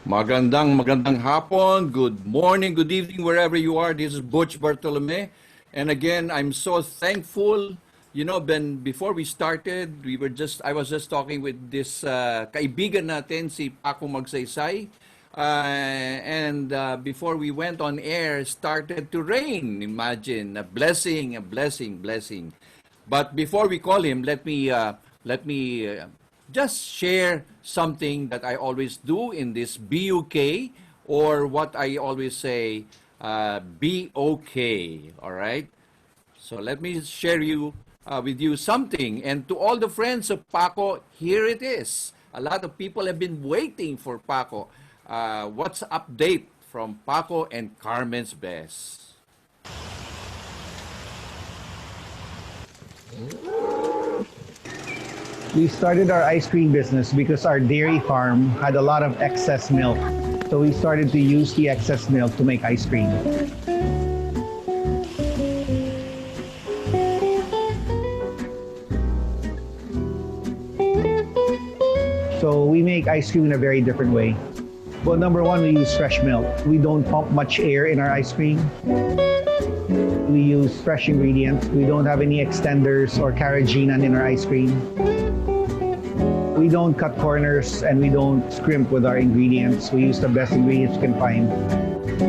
Magandang hapon, good morning, good evening, wherever you are. This is Butch Bartolome. And again, I'm so thankful. Before we started, I was just talking with this kaibigan natin, si Paco Magsaysay. And before we went on air, started to rain. Imagine, a blessing, a blessing, blessing. But before we call him, let me just share something that I always do in this BUK, or what I always say, be okay. All right. So let me share with you something. And to all the friends of Paco, here it is. A lot of people have been waiting for Paco. What's update from Paco and Carmen's Best? We started our ice cream business because our dairy farm had a lot of excess milk. So we started to use the excess milk to make ice cream. So we make ice cream in a very different way. Well, number one, we use fresh milk. We don't pump much air in our ice cream. We use fresh ingredients. We don't have any extenders or carrageenan in our ice cream. We don't cut corners and we don't scrimp with our ingredients. We use the best ingredients you can find.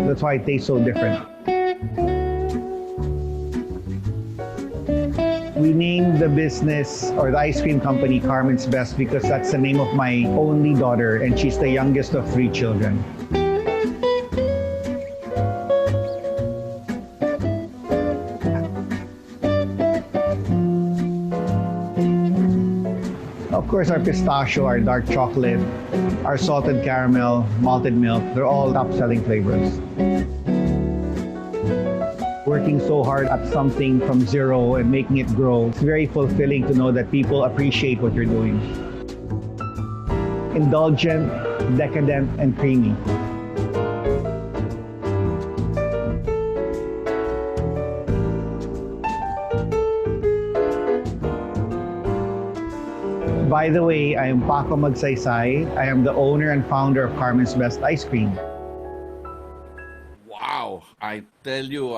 That's why it tastes so different. We named the business or the ice cream company Carmen's Best because that's the name of my only daughter and she's the youngest of 3 children. Of course, our pistachio, our dark chocolate, our salted caramel, malted milk, they're all top-selling flavors. Working so hard at something from zero and making it grow, it's very fulfilling to know that people appreciate what you're doing. Indulgent, decadent, and creamy. By the way, I am Paco Magsaysay. I am the owner and founder of Carmen's Best Ice Cream. Wow, I tell you,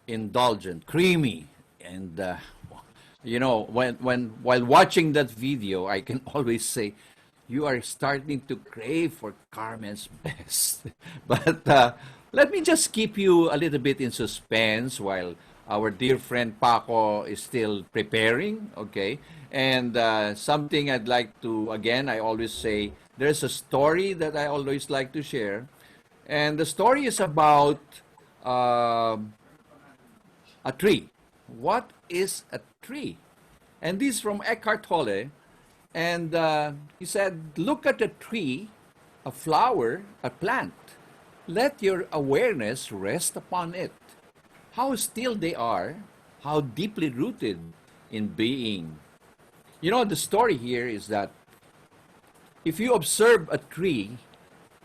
indulgent, creamy, and while watching that video, I can always say, you are starting to crave for Carmen's Best. But let me just keep you a little bit in suspense while our dear friend Paco is still preparing, okay? And something I'd like to, again, I always say, there's a story that I always like to share. And the story is about a tree. What is a tree? And this is from Eckhart Tolle. And he said, look at a tree, a flower, a plant. Let your awareness rest upon it. How still they are, how deeply rooted in being. You know, the story here is that if you observe a tree,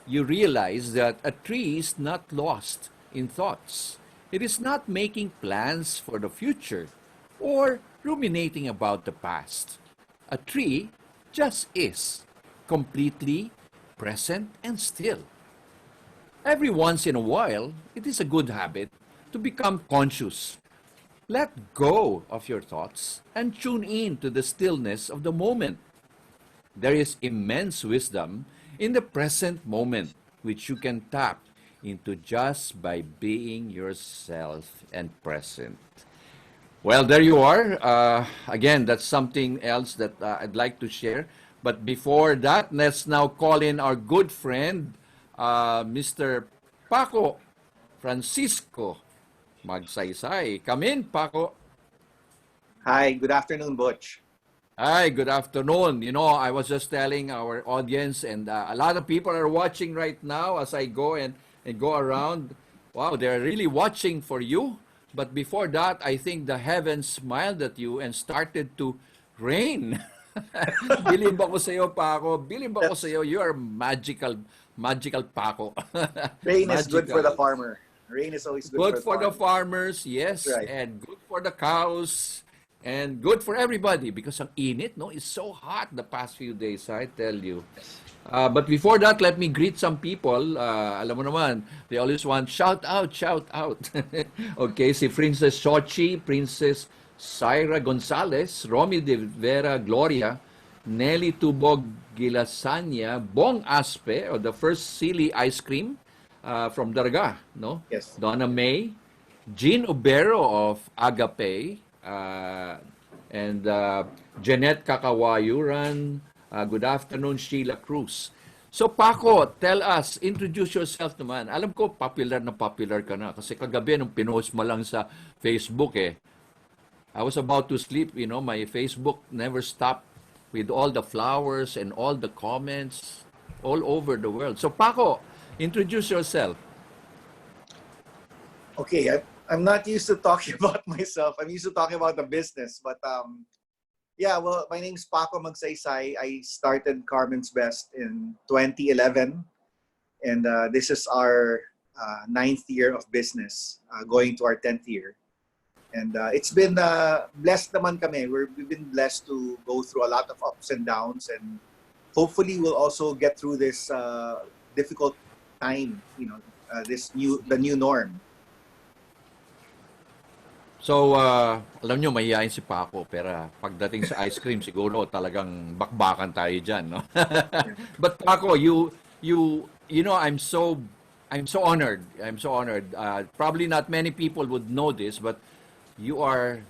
you realize that a tree is not lost in thoughts. It is not making plans for the future or ruminating about the past. A tree just is, completely present and still. Every once in a while, it is a good habit to become conscious. Let go of your thoughts and tune in to the stillness of the moment. There is immense wisdom in the present moment, which you can tap into just by being yourself and present. Well, there you are. Again, that's something else that I'd like to share. But before that, let's now call in our good friend, Mr. Paco Francisco Magsaysay. Come in, Paco. Hi, good afternoon, Butch. Hi, good afternoon. You know, I was just telling our audience, and a lot of people are watching right now as I go and go around. Wow, they're really watching for you. But before that, I think the heavens smiled at you and started to rain. Bilib ako sa iyo, Paco. Bilib ako sa iyo. You are magical, magical Paco. Rain is good for the farmer. Rain is always good Good for for the farmers, yes, right. and good for the cows. And good for everybody because ang init, no? It's so hot the past few days, I tell you. But before that, let me greet some people. Alam mo naman, they always want shout out, shout out. Okay, si Princess Xochi, Princess Syra Gonzalez, Romy de Vera Gloria, Nelly Tubog Gilasanya, Bong Aspe, or the first silly ice cream from Darga, no? Yes. Donna May, Jean Ubero of Agape, and Jeanette Kakawayuran. Good afternoon, Sheila Cruz. So Paco, tell us, introduce yourself naman. Alam ko, popular na popular ka na. Kasi kagabi, nung pinost mo lang sa Facebook I was about to sleep, you know, my Facebook never stopped with all the flowers and all the comments all over the world. So Paco, introduce yourself. Okay, I'm not used to talking about myself. I'm used to talking about the business. But yeah, well, my name's Paco Magsaysay. I started Carmen's Best in 2011. And this is our 9th year of business, going to our 10th year. And it's been blessed naman kami. We've been blessed to go through a lot of ups and downs. And hopefully we'll also get through this difficult time, you know, the new norm. So, alam nyo, mahihayin si Paco, pero pagdating sa ice cream, siguro talagang bakbakan tayo dyan, no? But Paco, you know, I'm so honored. I'm so honored. Probably not many people would know this, but you are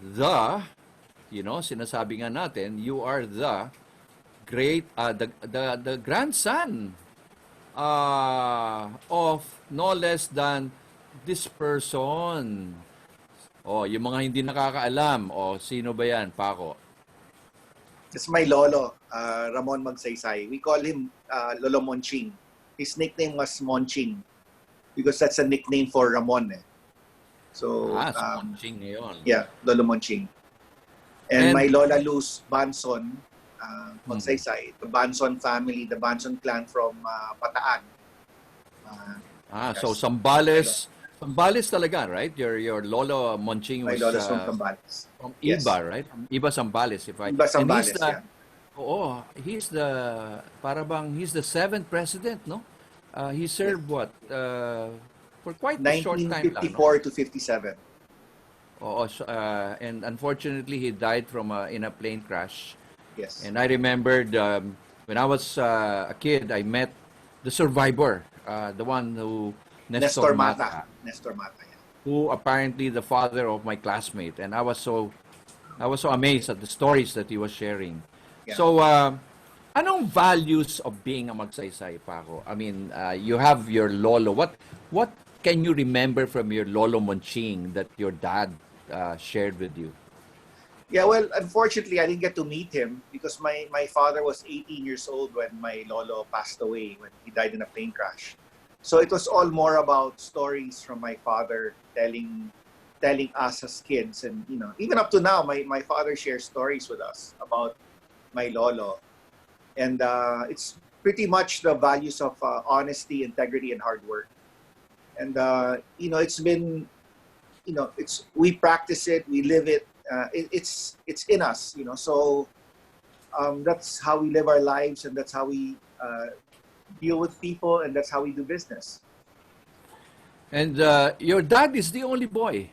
you know, sinasabi nga natin, you are the great, the grandson of no less than this person. Oh, yung mga hindi nakakaalam, sino ba yan, Paco? It's my lolo, Ramon Magsaysay. We call him Lolo Monching. His nickname was Monching because that's a nickname for Ramon. So, Monching ngayon. Yeah, Lolo Monching. And my Lola Luz Banson Magsaysay, the Banson family, the Banson clan from Bataan. So Sambales talaga, right? Your Lolo Monching was my Lola's from Sambales. From Iba, right? From Iba Sambales, if I. Iba Sambales, yeah. Oo, he's the 7th president, no? He served what? For quite a short time lang, no? 1954 to 57. Oo, and unfortunately he died from in a plane crash. Yes. And I remembered when I was a kid, I met the survivor, the one who Nestor Mata, yeah. Who apparently the father of my classmate, and I was so amazed at the stories that he was sharing. Yeah. So, anong values of being a Magsaysay, Paco? I mean, you have your lolo. What can you remember from your lolo Monching that your dad shared with you? Yeah, well, unfortunately, I didn't get to meet him because my father was 18 years old when my lolo passed away, when he died in a plane crash. So it was all more about stories from my father telling us as kids. And, you know, even up to now, my father shares stories with us about my lolo. And it's pretty much the values of honesty, integrity, and hard work. And, you know, it's been, you know, we practice it, we live it. It's in us, you know. So that's how we live our lives, and that's how we deal with people, and that's how we do business. And your dad is the only boy.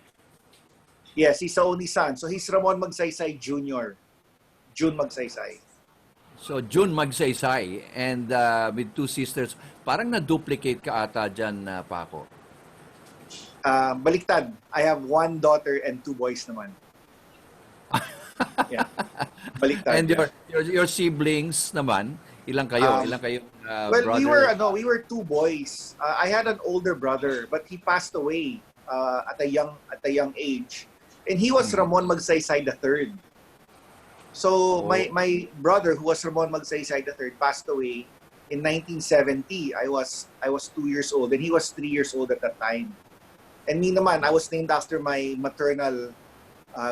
Yes, he's the only son. So he's Ramon Magsaysay Jr. Jun Magsaysay. So Jun Magsaysay, and with 2 sisters. Parang na-duplicate ka ata dyan, Paco. Baliktad. I have 1 daughter and 2 boys naman. Yeah. Baliktad. And your siblings naman, ilang kayo? Well, brother? we were 2 boys. I had an older brother, but he passed away at a young age, and he was Ramon Magsaysay III. So my brother, who was Ramon Magsaysay III, passed away in 1970. I was 2 years old, and he was 3 years old at that time. And me naman, I was named after my maternal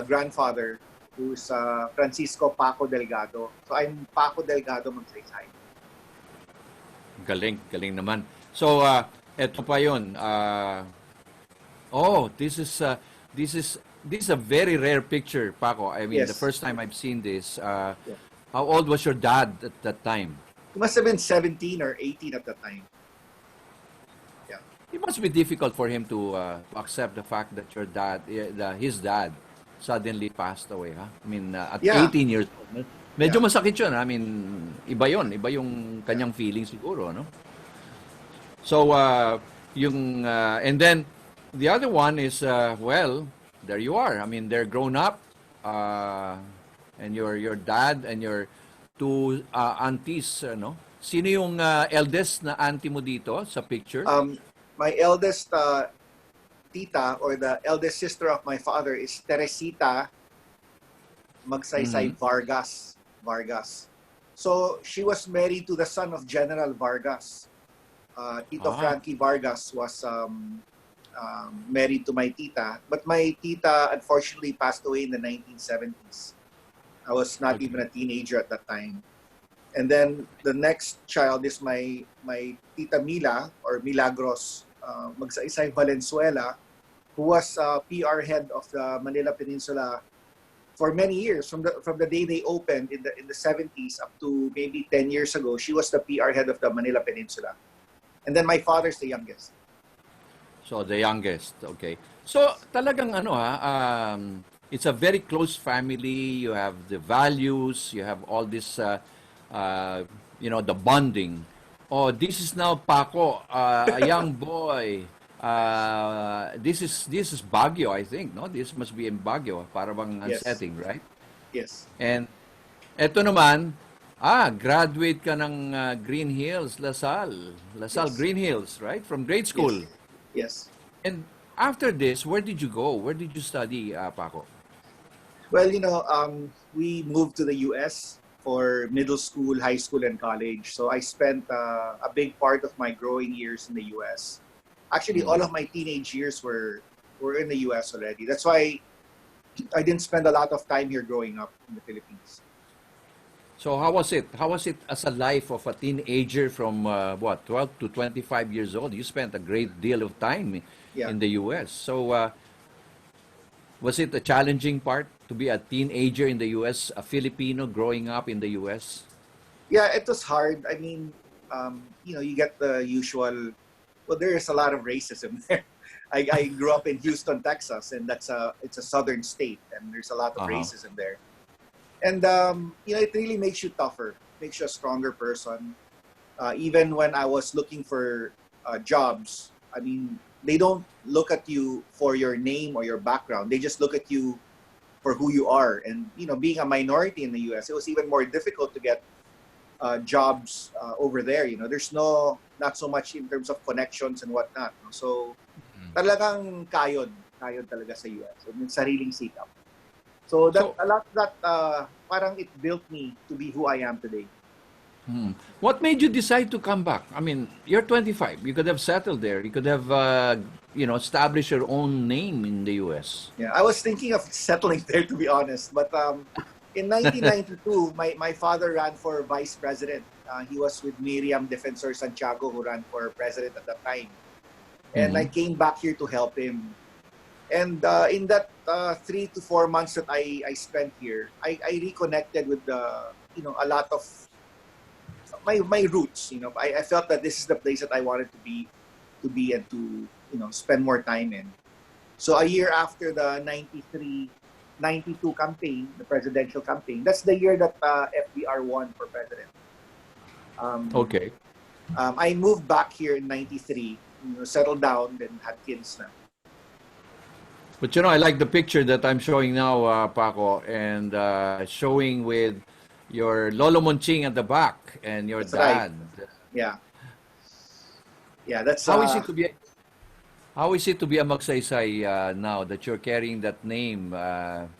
grandfather, who's Francisco Paco Delgado. So I'm Paco Delgado Magsaysay. Galing naman. So, eto pa yun. This is this is a very rare picture, Paco. I mean, the Yes. first time I've seen this. Yeah. How old was your dad at that time? He must have been 17 or 18 at the time. Yeah. It must be difficult for him to accept the fact that your dad, his dad, suddenly passed away, huh? I mean, at Yeah. 18 years old. Medyo Yeah. masakit yun. I mean, iba yun. Iba yung kanyang feeling siguro, no? So, and then, the other one is, well, there you are. I mean, they're grown up, and your dad and your two aunties, no? Sino yung eldest na auntie mo dito sa picture? My eldest tita, or the eldest sister of my father, is Teresita Magsaysay Vargas. So she was married to the son of General Vargas. Tito Frankie Vargas was married to my tita, but my tita unfortunately passed away in the 1970s. I was not even a teenager at that time. And then the next child is my tita Mila, or Milagros Magsaysay Valenzuela, who was PR head of the Manila Peninsula for many years, from the day they opened in the 70s up to maybe 10 years ago. She was the PR head of the Manila Peninsula. And then my father's the youngest. So, the youngest, okay. So, talagang it's a very close family. You have the values, you have all this, the bonding. Oh, this is now Paco, a young boy. This is Baguio, I think, no? This must be in Baguio, para bang ang Yes. setting, right? Yes. And eto naman, graduate ka ng Green Hills, LaSalle. LaSalle Yes. Green Hills, right? From grade school. Yes. And after this, where did you go? Where did you study, Paco? Well, we moved to the US for middle school, high school, and college. So I spent a big part of my growing years in the US. Actually, all of my teenage years were in the US already. That's why I didn't spend a lot of time here growing up in the Philippines. So how was it? How was it as a life of a teenager from 12 to 25 years old? You spent a great deal of time Yeah. in the US. So was it a challenging part to be a teenager in the US, a Filipino growing up in the US? Yeah, it was hard. I mean, you get the usual. Well, there is a lot of racism there. I grew up in Houston, Texas, and it's a southern state, and there's a lot of racism there. And it really makes you tougher, makes you a stronger person. Even when I was looking for jobs, I mean, they don't look at you for your name or your background. They just look at you for who you are. And being a minority in the U.S., it was even more difficult to get jobs over there. There's not so much in terms of connections and whatnot. So talagang kayod talaga sa US. So, yung sariling sikap. So that parang it built me to be who I am today. What made you decide to come back? I mean, you're 25. You could have settled there. You could have, established your own name in the US. Yeah, I was thinking of settling there, to be honest. But in 1992, my father ran for vice president. He was with Miriam Defensor Santiago, who ran for president at that time. And I came back here to help him. And in that 3 to 4 months that I spent here, I reconnected with a lot of my roots. I felt that this is the place that I wanted to be and to spend more time in. So a year after the 92 campaign, the presidential campaign, that's the year that FDR won for president. Okay. I moved back here in 93, settled down, then had kids na. But I like the picture that I'm showing now, Paco, and showing with your Lolo Monching at the back and your That's dad. right. Yeah. Yeah, that's How is it to be? How is it to be a Magsaysay now that you're carrying that name?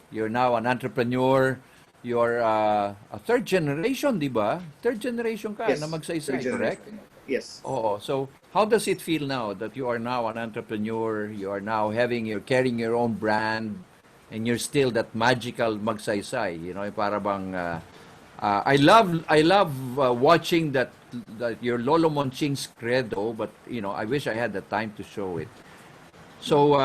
You're now an entrepreneur. You're a third generation, di ba? Third generation ka Yes, na Magsaysay, third correct? generation. Yes. Oh, so how does it feel now that you are now an entrepreneur? You are now you're carrying your own brand, and you're still that magical Magsaysay. Para bang I love watching that your Lolo Monching's credo, but I wish I had the time to show it. So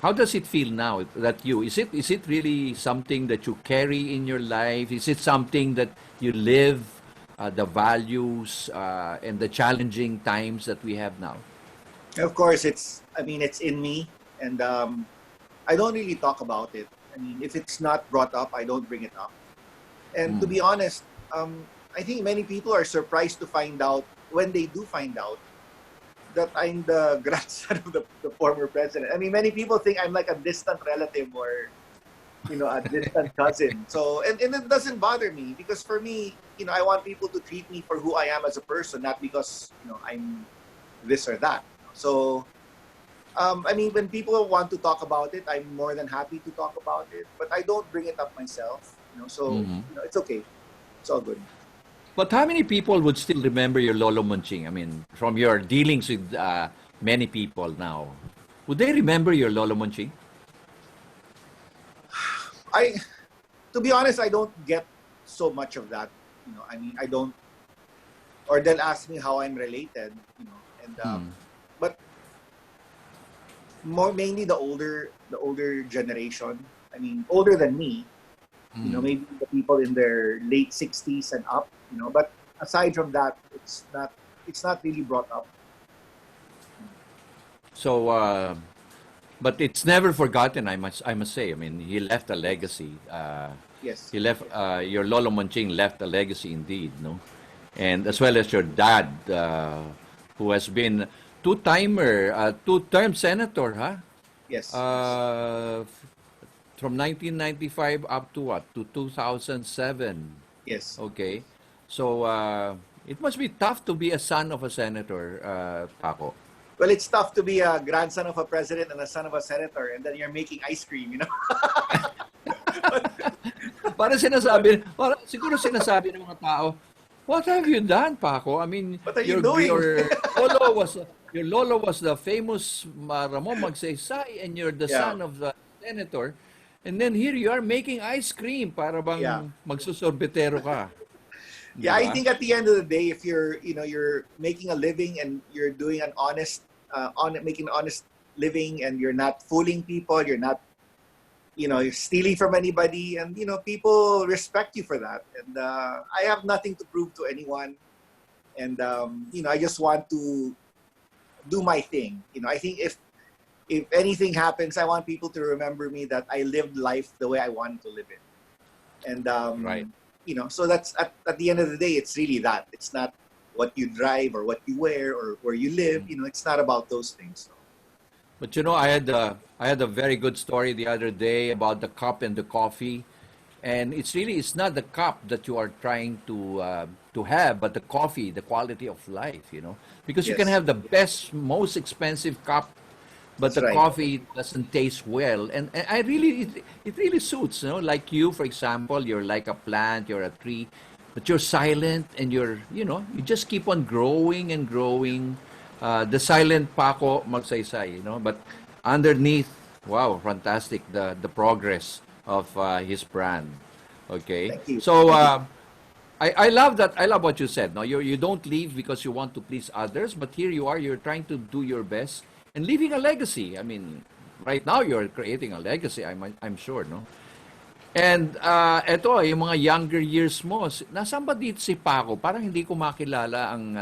How does it feel now that is it really something that you carry in your life? Is it something that you live, the values and the challenging times that we have now? Of course, I mean, it's in me, and I don't really talk about it. I mean, if it's not brought up, I don't bring it up. And to be honest, I think many people are surprised to find out, when they do find out, that I'm the grandson of the former president. I mean, many people think I'm like a distant relative or, a distant cousin. So, and it doesn't bother me, because for me, I want people to treat me for who I am as a person, not because, I'm this or that. So, I mean, when people want to talk about it, I'm more than happy to talk about it, but I don't bring it up myself, so, it's okay. It's all good. But how many people would still remember your Lolo Munching? I mean, from your dealings with many people now, would they remember your Lolo Munching? To be honest, I don't get so much of that. I mean, I don't, or they'll ask me how I'm related, and but mainly the older generation. I mean, older than me. Maybe the people in their late 60s and up. But aside from that, it's not really brought up. So, but it's never forgotten. I must say. I mean, he left a legacy. Yes. He left your Lolo Munching left a legacy indeed, no, and as well as your dad, who has been two-term senator, huh? Yes. From 1995 up to what? To 2007. Yes. Okay. So it must be tough to be a son of a senator, Paco. Well, it's tough to be a grandson of a president and a son of a senator, and then you're making ice cream, Siguro sinasabi ng mga tao, what have you done, Paco? I mean, what are you doing? Your lolo was the famous Ramon Magsaysay, and you're the son of the senator. And then here you are making ice cream para bang magsusorbetero ka. Yeah, I think at the end of the day, if you're making a living and you're doing an making an honest living, and you're not fooling people, you're not, you're stealing from anybody, and people respect you for that. And I have nothing to prove to anyone, and I just want to do my thing. I think if anything happens, I want people to remember me that I lived life the way I wanted to live it. And right. So that's at the end of the day, it's really that. It's not what you drive or what you wear or where you live. It's not about those things. So. But I had a very good story the other day about the cup and the coffee, and it's not the cup that you are trying to have, but the coffee, the quality of life. Because you can have the best, most expensive cup, but the coffee doesn't taste well, and it really suits. Like you, for example, you're like a plant, you're a tree, but you're silent, and you just keep on growing and growing. The silent Paco Magsaysay, but underneath, wow, fantastic, the progress of his brand. Okay. Thank you. So I love that. I love what you said. No, you don't leave because you want to please others, but here you are. You're trying to do your best and leaving a legacy. I mean, right now you're creating a legacy. I'm sure, no. And eto, yung mga younger years mo, nasaan ba dito si Paco? Parang hindi ko makilala ang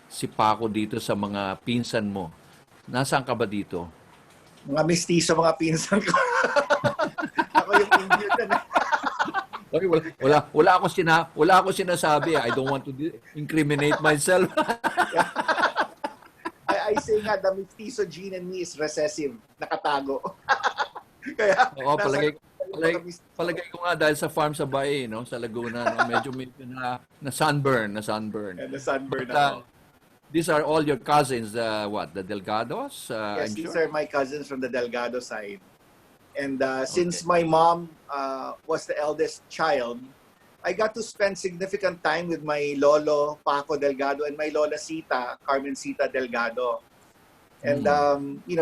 si Paco dito sa mga pinsan mo. Nasaan ka ba dito? Mga mistiso, mga pinsan ko. Ako yung Indian na. Okay, wala ako sinasabi. I don't want to incriminate myself. I say nga, the mestizo gene in me is recessive, nakatago. Kaya, palagay ko nga dahil sa farm sa Bae, no, sa Laguna, no, medyo na sunburn. And the sunburn. These are all your cousins, the Delgados? Yes, these are my cousins from the Delgado side. And since my mom was the eldest child, I got to spend significant time with my lolo, Paco Delgado, and my lola Sita, Carmen Sita Delgado. And,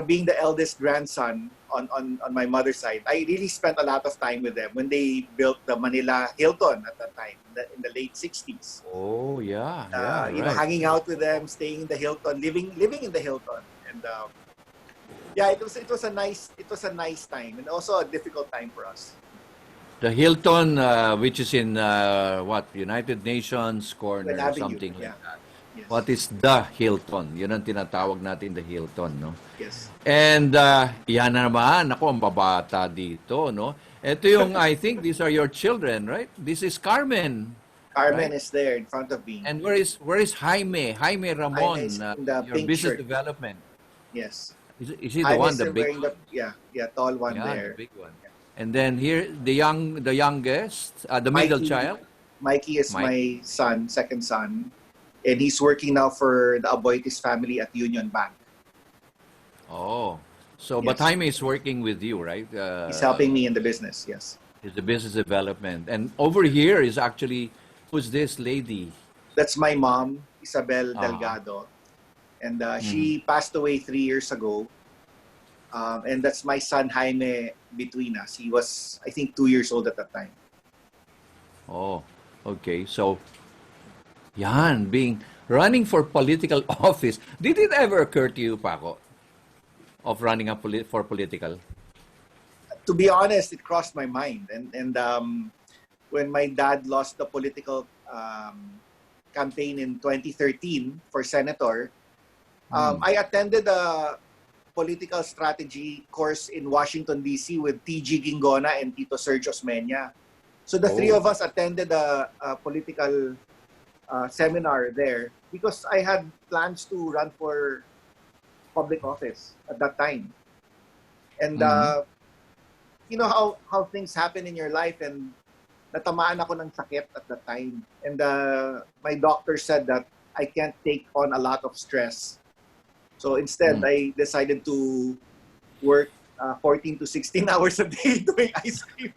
being the eldest grandson on my mother's side, I really spent a lot of time with them when they built the Manila Hilton at that time, in the late 60s. Oh, yeah. Hanging out with them, staying in the Hilton, living in the Hilton. And Yeah, it was a nice time and also a difficult time for us. The Hilton, which is in what, United Nations An corner, avenue. something like Yeah. that. Yes. What is the Hilton? Yun ang tinatawag natin, the Hilton, no? Yes. And yan naman, ako, ang babata dito, no? Ito yung, I think, these are your children, right? This is Carmen, Carmen right? is there in front of me. And where is Jaime? Jaime Jaime Ramon, is in the your pink business shirt. development. Yes. Is he the Jaime one, is the still big wearing one? the tall one Yeah, the there. big one. And then here, the youngest, the middle Mikey, child, Mikey is Mike. my son, second son, and he's working now for the Aboitiz family at Union Bank. Oh, so but Yes. Jaime is working with you, right? He's helping me in the business. Yes. Is the business development, and over here is actually who's this lady? That's my mom, Isabel Ah, Delgado, and mm. she passed away 3 years ago. And that's my son Jaime between us. He was, I think, 2 years old at that time. Oh, okay. So, yan being running for political office. Did it ever occur to you, Paco, of running for political? To be honest, it crossed my mind. And when my dad lost the political campaign in 2013 for senator, I attended a political strategy course in Washington, D.C. with T.G. Gingona and Tito Serge Osmeña. So the three Oh, of us attended a political seminar there because I had plans to run for public office at that time. And mhm. you know how things happen in your life, and natamaan ako ng sakit at that time. And my doctor said that I can't take on a lot of stress. So instead, Mm. I decided to work 14 to 16 hours a day doing ice cream.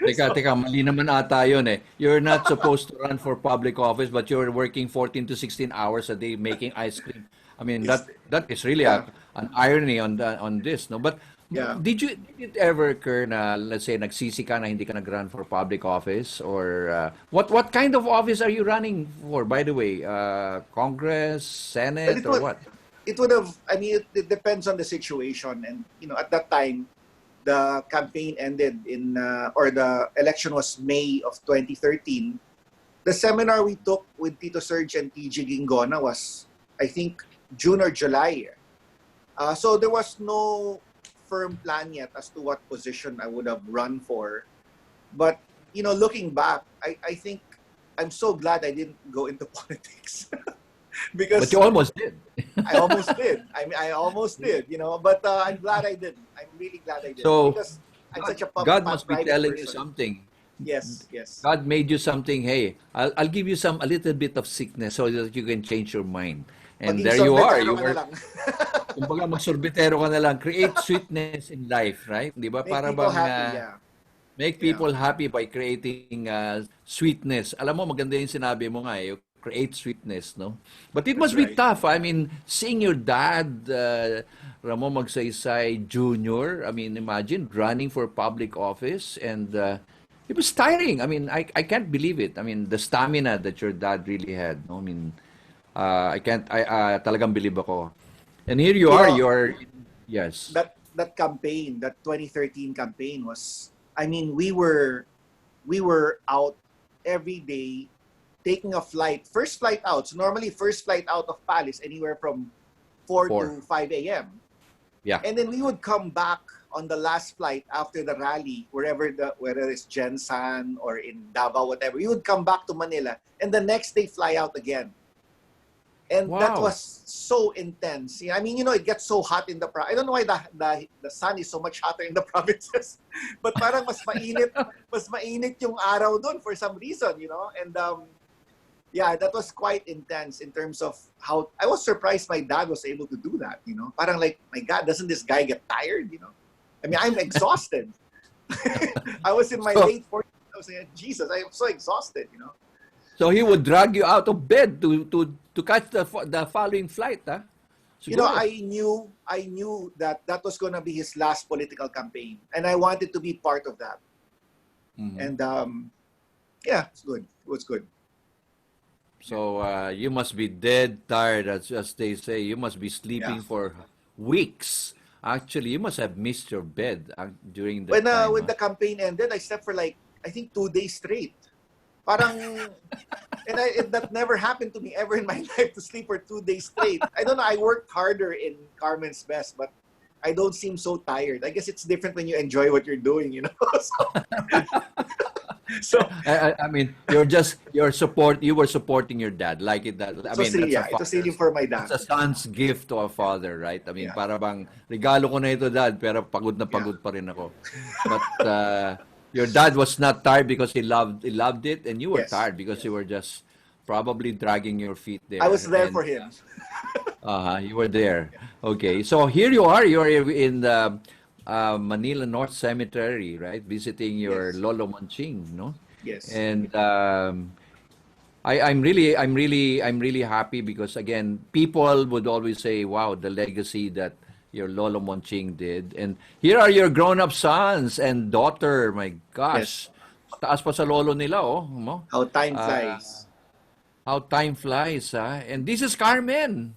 Teka, mali naman ata yun eh. You're not supposed to run for public office, but you're working 14 to 16 hours a day making ice cream. I mean, It's, that is really yeah, an irony on this, no? But yeah. did it ever occur na, let's say, nagsisi ka na hindi ka nag-run for public office? Or what kind of office are you running for, by the way? Congress, Well, Senate, or what? it would have, I mean, it depends on the situation. And, you know, at that time, the campaign ended or the election was May of 2013. The seminar we took with Tito Serge and TG Gingona was, I think, June or July. So there was no firm plan yet as to what position I would have run for. But, you know, looking back, I think I'm so glad I didn't go into politics. But Because you almost did. I almost did. I mean, I almost did, you know, but I'm glad I didn't. I'm really glad I didn't So, because I'm such a God must be private telling you person. something. Yes, yes. God made you something. Hey, I'll give you a little bit of sickness so that you can change your mind. And Maging there you are. sorbetero You ka na were, lang. kumbaga, magsorbetero ka na lang. Create sweetness in life, right? Di ba? Make Para people bang happy, yeah. make Yeah. people happy by creating sweetness. Alam mo, maganda yung sinabi mo nga eh. Create sweetness, no? But it That's must be right. tough. I mean, seeing your dad, Ramon Magsaysay Jr., I mean, imagine running for public office and it was tiring. I mean, I can't believe it. I mean, the stamina that your dad really had. No? I mean, I talagang believe ako. And here you You are, know, yes. that campaign, that 2013 campaign was, I mean, we were out every day taking a flight, first flight out. So normally first flight out of Palace anywhere from 4 Four. to 5 a.m. Yeah. And then we would come back on the last flight after the rally, whether it's Jensan or in Davao, whatever. We would come back to Manila and the next day fly out again. And that Wow. was so intense. Yeah, I mean, you know, it gets so hot in the I don't know why the sun is so much hotter in the provinces, but parang mas mainit yung araw doon for some reason, you know. And yeah, that was quite intense in terms of how I was surprised my dad was able to do that, you know. Parang like, my God, doesn't this guy get tired, you know? I mean, I'm exhausted. I was in my So, late 40s. I was saying, Jesus, I am so exhausted, you know. so he would drag you out of bed to catch the following flight, huh? You know, Siguro. I knew that that was going to be his last political campaign, and I wanted to be part of that. Mhm. And yeah, it's good. It was good. So you must be dead tired, as they say. You must be Yeah. sleeping for weeks. Actually, you must have missed your bed during that time. When the campaign ended, I slept for like, I think 2 days straight. Parang, that never happened to me ever in my life, to sleep for 2 days straight. I don't know, I worked harder in Carmen's Best, but I don't seem so tired. I guess it's different when you enjoy what you're doing, you know? So I mean, you were supporting your dad, like it that. I mean, it was really for my dad. It's a son's gift to a father, right? I mean, Yeah. para bang regalo ko na ito, dad, pero pagod na pagod pa rin ako. But your dad was not tired because he loved it, and you were Yes. tired because you were just probably dragging your feet there. I was there And, for him. you were there. Okay, so here you are. You are in the Manila North Cemetery, right? Visiting your Yes. Lolo Manching, no? Yes. And I'm really happy because again, people would always say, "Wow, the legacy that your Lolo Monching did." And here are your grown-up sons and daughter. My gosh, taas pa sa lolo nila, oh. Mo? How time Ah, flies. How time flies, ha? And this is Carmen.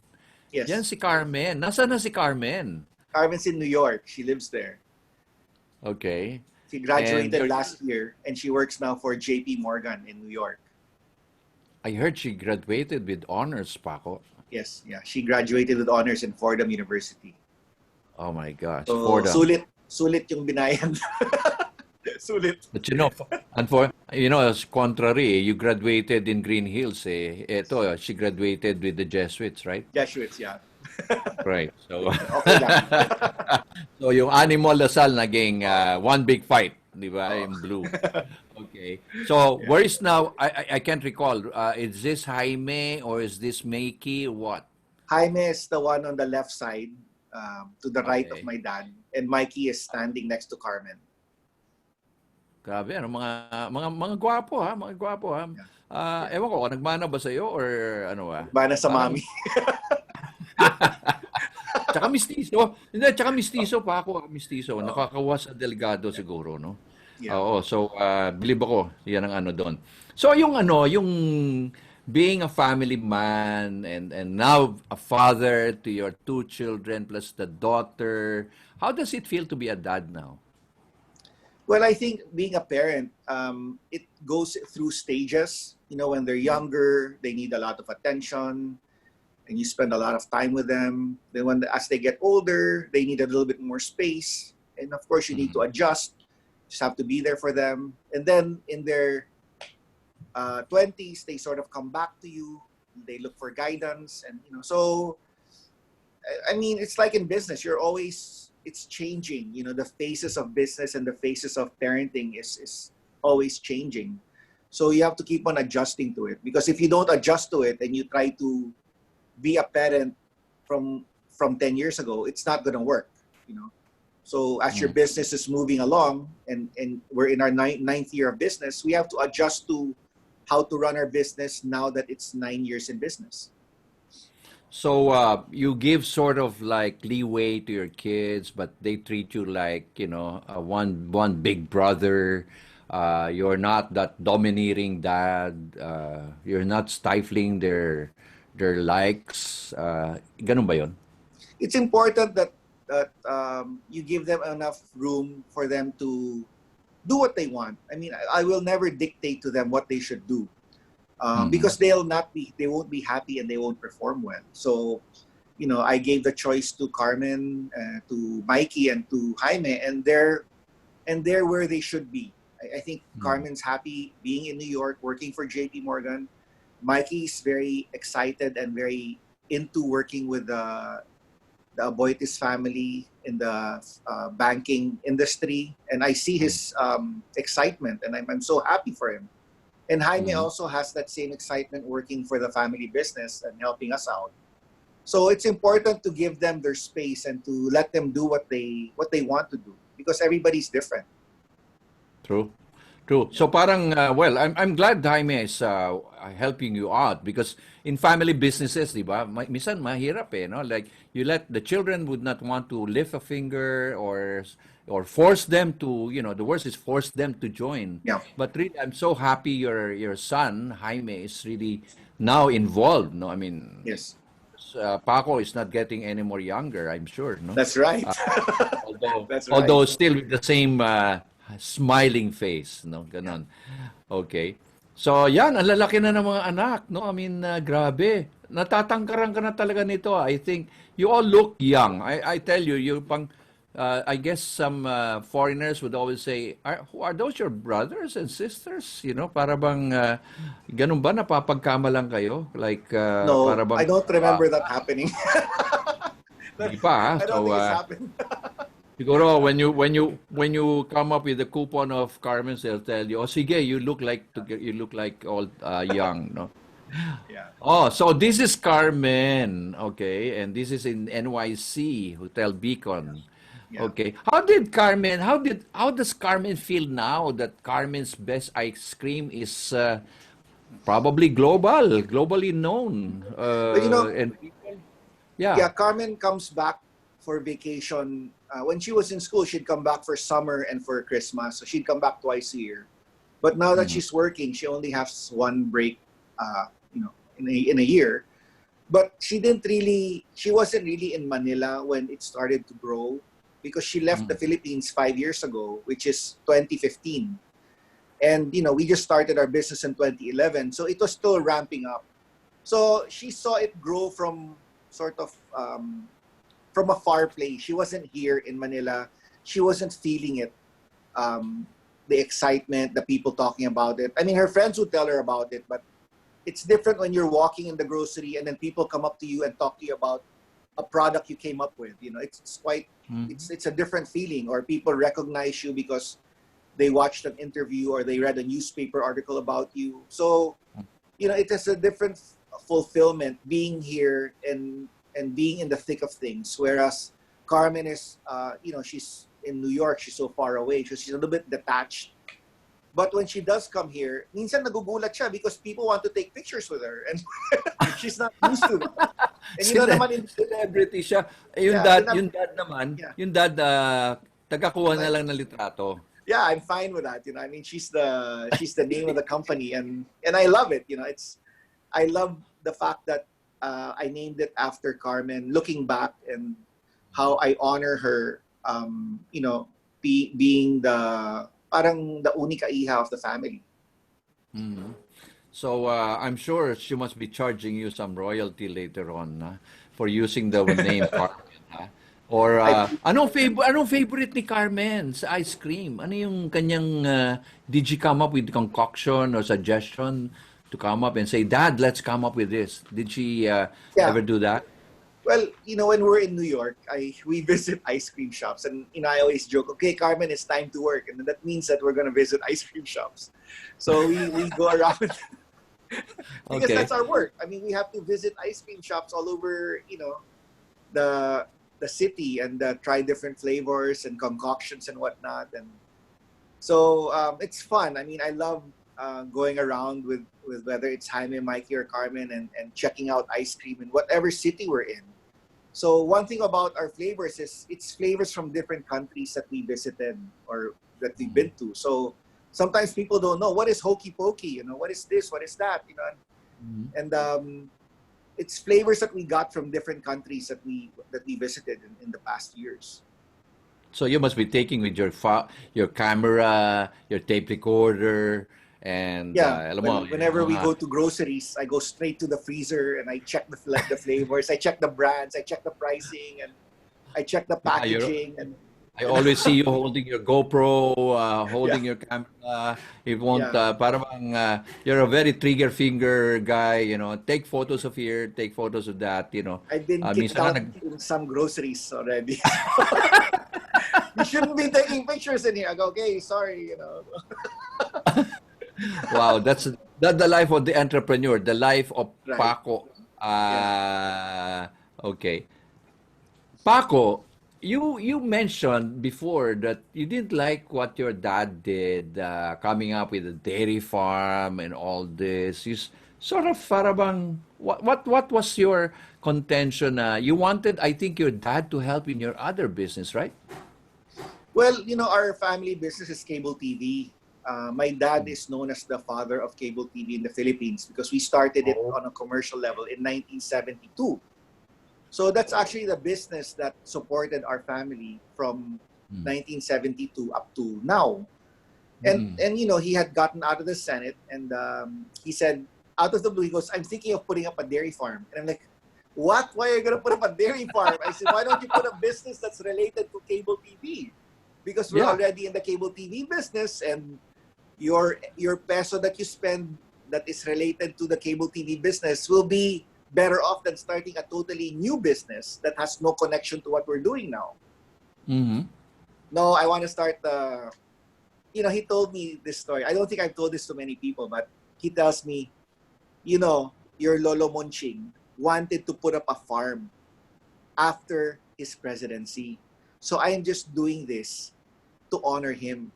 Yes. Yan si Carmen. Nasaan na si Carmen? Carmen's in New York. She lives there. Okay. She graduated And you're- last year, and she works now for JP Morgan in New York. I heard she graduated with honors, Paco. Yes, yeah. She graduated with honors in Fordham University. Oh my gosh. So, Fordham. sulit yung binayan. Sulit. But as contrary, you graduated in Green Hills, eh. Ito, she graduated with the Jesuits, right? Jesuits, yeah. Right. So, Okay lang. so yung animal Lasal naging one big fight, di ba? In blue. Okay. So, where is now, I can't recall, is this Jaime or is this Makey? What? Jaime is the one on the left side, to the right Okay. of my dad. And Mikey is standing next to Carmen. Grabe, ano, mga gwapo, ha? Mga gwapo, ha? Ewan ko, nagmana ba sa'yo or ano ba? Bana sa Parang- mami. Tsaka mistiso. Hindi, tsaka mistiso pa ako. Mistiso. Nakakawa sa Delgado siguro, no? Yeah. Oo. So, believe ako. Yan ang ano doon. So, yung being a family man and now a father to your 2 children plus the daughter, how does it feel to be a dad now? Well, I think being a parent, it goes through stages. You know, when they're younger, they need a lot of attention, and you spend a lot of time with them. Then, as they get older, they need a little bit more space, and of course, you need to adjust. Just have to be there for them. And then, in their 20s, they sort of come back to you. They look for guidance, and so I mean, it's like in business. It's changing. You know, the faces of business and the faces of parenting is always changing. So you have to keep on adjusting to it, because if you don't adjust to it and you try to be a parent from 10 years ago, it's not going to work, So as your business is moving along, and we're in our ninth year of business, we have to adjust to how to run our business now that it's 9 years in business. So, you give sort of like leeway to your kids, but they treat you like, one big brother. You're not that dominating dad. You're not stifling their likes. Ganun ba yun? It's important that you give them enough room for them to do what they want. I mean, I will never dictate to them what they should do, because they won't be happy and they won't perform well. So, I gave the choice to Carmen, to Mikey, and to Jaime, and they're where they should be. I think Carmen's happy being in New York, working for JP Morgan. Mikey's very excited and very into working with the Aboitis family in the banking industry, and I see his excitement, and I'm so happy for him. And Jaime also has that same excitement working for the family business and helping us out. So it's important to give them their space and to let them do what they want to do, because everybody's different. True. So parang, I'm glad Jaime is helping you out, because in family businesses, di ba, minsan mahirap no? Like, the children would not want to lift a finger or force them to, the worst is force them to join. Yeah. But really, I'm so happy your son, Jaime, is really now involved, no? I mean, Yes. Paco is not getting any more younger, I'm sure, no? That's right. Although, That's right. although still with the same smiling face, no? Ganon. Okay. So, yan, ang lalaki na ng mga anak, no? I mean, grabe. Natatangkaran ka na talaga nito. I think you all look young. I tell you, I guess some foreigners would always say, who are those your brothers and sisters? You know, para bang, ganun ba, napapagkamalan kayo? Like, para No, bang, I don't remember that happening. di pa, ha? I don't So, think it's happened. siguro when you come up with the coupon of Carmen's, they'll tell you, "Oh, sige, you look like old young, no?" Yeah. Oh, so this is Carmen, okay, and this is in NYC Hotel Beacon. Yeah. Okay. How does Carmen feel now that Carmen's Best Ice Cream is probably globally known? But And yeah, yeah. Carmen comes back for vacation. When she was in school, she'd come back for summer and for Christmas. So she'd come back twice a year. But now that she's working, she only has one break, in a year. But she wasn't really in Manila when it started to grow because she left the Philippines 5 years ago, which is 2015. And, we just started our business in 2011. So it was still ramping up. So she saw it grow from sort of from a far place. She wasn't here in Manila. She wasn't feeling it, the excitement, the people talking about it. I mean, her friends would tell her about it, but it's different when you're walking in the grocery and then people come up to you and talk to you about a product you came up with. It's quite, it's a different feeling. Or people recognize you because they watched an interview or they read a newspaper article about you. So, it is a different fulfillment being here and being in the thick of things. Whereas Carmen is, she's in New York. She's so far away. So she's a little bit detached. But when she does come here, minsan nagugulat siya because people want to take pictures with her and she's not used to that. And naman Celebrity siya. Yung Yeah, dad naman, Yeah. yung dad tagakuha na lang ng litrato. Yeah, I'm fine with that. I mean, she's the name of the company, and I love it. I love the fact that I named it after Carmen. Looking back and how I honor her, being the unica hija of the family. Mhm. So I'm sure she must be charging you some royalty later on for using the name Carmen. Or anong favorite ni Carmen sa ice cream? Ano yung kanyang did she come up with concoction or suggestion to come up and say, "Dad, let's come up with this"? Did she ever do that? Well, when we're in New York, we visit ice cream shops, and I always joke, "Okay, Carmen, it's time to work," and that means that we're gonna visit ice cream shops. So we go around because that's our work. I mean, we have to visit ice cream shops all over, the city and try different flavors and concoctions and whatnot. And so it's fun. I mean, I love going around with whether it's Jaime, Mikey, or Carmen and checking out ice cream in whatever city we're in. So one thing about our flavors is it's flavors from different countries that we visited or that we've been to. So sometimes people don't know what is hokey pokey, what is this, what is that, and it's flavors that we got from different countries that we visited in the past years. So you must be taking with your camera, your tape recorder, and alam mo, Whenever we go to groceries, I go straight to the freezer and I check the flavors, I check the brands, I check the pricing, and I check the packaging. And I always see you holding your GoPro, holding your camera. You won't, parang you're a very trigger finger guy, take photos of here, take photos of that, I've been kicked out in some groceries already. You shouldn't be taking pictures in here. I go, okay, sorry, Wow, that's the life of the entrepreneur, the life of Right. Paco. Okay. Paco, you mentioned before that you didn't like what your dad did, coming up with a dairy farm and all this. You sort of parang what was your contention? You wanted, I think, your dad to help in your other business, right? Well, our family business is cable TV. My dad is known as the father of cable TV in the Philippines because we started it on a commercial level in 1972. So that's actually the business that supported our family from 1972 up to now. And you know, he had gotten out of the Senate, and he said, out of the blue, he goes, "I'm thinking of putting up a dairy farm." And I'm like, "What? Why are you gonna put up a dairy farm?" I said, "Why don't you put a business that's related to cable TV? Because we're already in the cable TV business, and your peso that you spend that is related to the cable TV business will be better off than starting a totally new business that has no connection to what we're doing now." No, I want to start the... You know, he told me this story. I don't think I've told this to many people, but he tells me, you know, your Lolo Monching wanted to put up a farm after his presidency. So I am just doing this to honor him.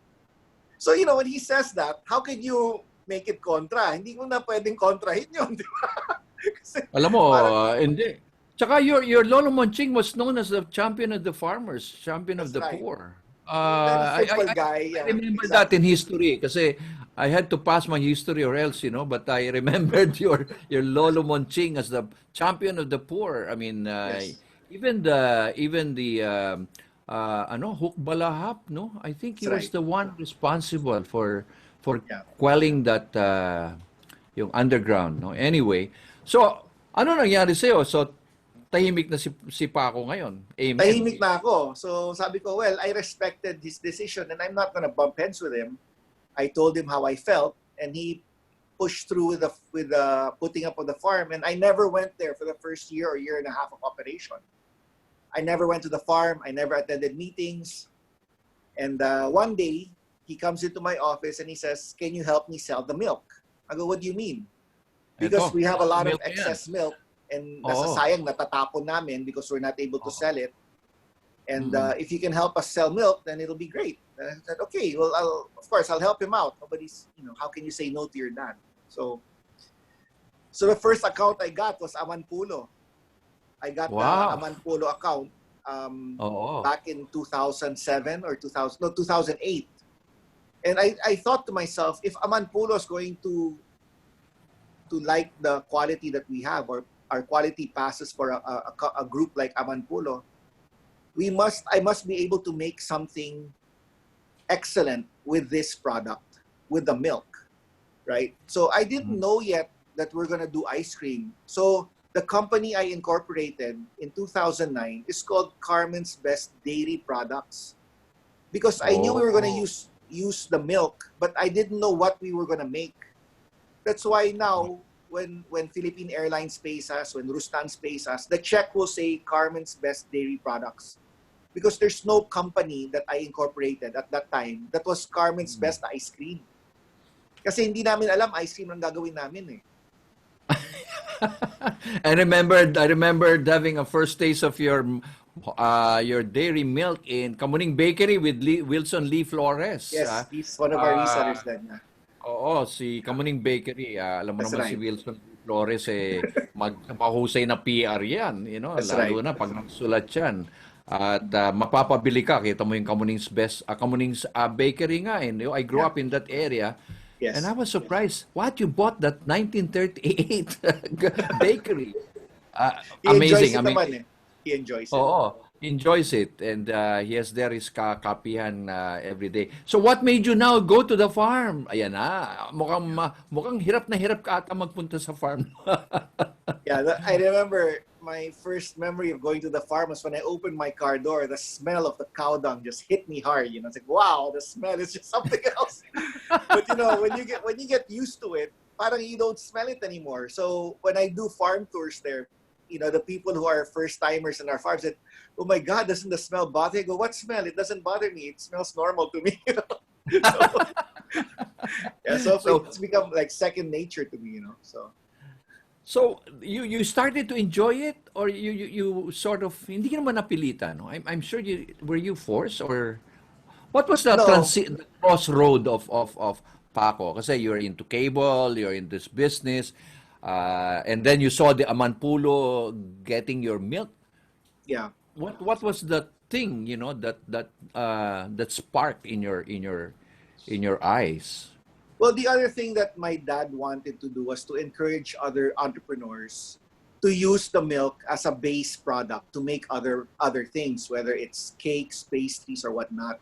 So, you know, when he says that, how could you make it contra? Hindi mo na pwedeng kontrahin yun, di ba? Kasi Alam mo, parang, hindi. Tsaka your Lolo Monching was known as the champion of the farmers, champion of that's the right. poor. Very simple guy. I Yeah, remember that exactly. in history kasi I had to pass my history or else, you know, but I remembered your Lolo Monching as the champion of the poor. I mean, Yes. ano, Hook Balahap, no? I think he That's was right. the one responsible for Yeah. quelling that yung underground, no? Anyway, so ano nangyari sa'yo? So tahimik na si Paco ngayon. Amen. Tahimik na ako. So sabi ko, well, I respected his decision and I'm not gonna bump heads with him. I told him how I felt, and he pushed through with the putting up of the farm. And I never went there for the first year or year and a half of operation. I never went to the farm. I never attended meetings. And one day, he comes into my office and he says, "Can you help me sell the milk?" I go, "What do you mean?" Because Eto, we have a lot of milk na yan. excess milk, and Oo. nasasayang, natatapon namin because we're not able to Oo. sell it. And Mm. if you can help us sell milk, then it'll be great. And I said, "Okay, well, of course, I'll help him out. Nobody's, you know, how can you say no to your dad?" So the first account I got was Amanpulo. I got the Wow. Amanpulo account Oo. back in 2007 or 2008. And I thought to myself, if Amanpulo is going to like the quality that we have, or our quality passes for a group like Amanpulo, I must be able to make something excellent with this product, with the milk, right? So I didn't know yet that we're gonna do ice cream. So the company I incorporated in 2009 is called Carmen's Best Dairy Products, because I knew we were gonna Oh. use the milk, but I didn't know what we were gonna make. That's why now, when Philippine Airlines pays us, when Rustan's pays us, the check will say Carmen's Best Dairy Products. Because there's no company that I incorporated at that time that was Carmen's Best Ice Cream. Kasi hindi namin alam ice cream ang gagawin namin eh. I remembered having a first taste of your dairy milk in Kamuning Bakery with Wilson Lee Flores. Yes, he's one of our Ah, resellers then. Yeah. oo, si Kamuning Bakery. Alam mo That's naman si right. Wilson Lee Flores magpahusay na PR yan, you know, That's lalo right. na pag nagsulat yan. At mapapabili ka, kita mo yung Kamuning's Bakery nga. And I grew Yeah. up in that area. And I Yes. was surprised. What, you bought that 1938 bakery? He enjoys Amazing. I it mean, naman eh. He enjoys it. oo, enjoys it. And he has there his kapihan every day. So what made you now go to the farm? Ayan na. Mukhang hirap na hirap ka ata magpunta sa farm. Yeah, I remember my first memory of going to the farm was when I opened my car door. The smell of the cow dung just hit me hard. You know, it's like, wow, the smell is just something else. But you know, when you get used to it, parang you don't smell it anymore. So when I do farm tours there, you know, the people who are first timers in our farm said, "Oh my God, doesn't the smell bother you?" I go, "What smell? It doesn't bother me. It smells normal to me." You know? So yeah, so So it's become like second nature to me. You know, so. So you started to enjoy it, or you sort of hindi ka naman napilitan, no? I'm sure you forced, or what was the No, the crossroad of Paco? Kasi you're into cable, you're in this business, and then you saw the Amanpulo getting your milk. yeah. What was the thing, you know, that spark in your eyes? Well, the other thing that my dad wanted to do was to encourage other entrepreneurs to use the milk as a base product to make other things, whether it's cakes, pastries, or whatnot.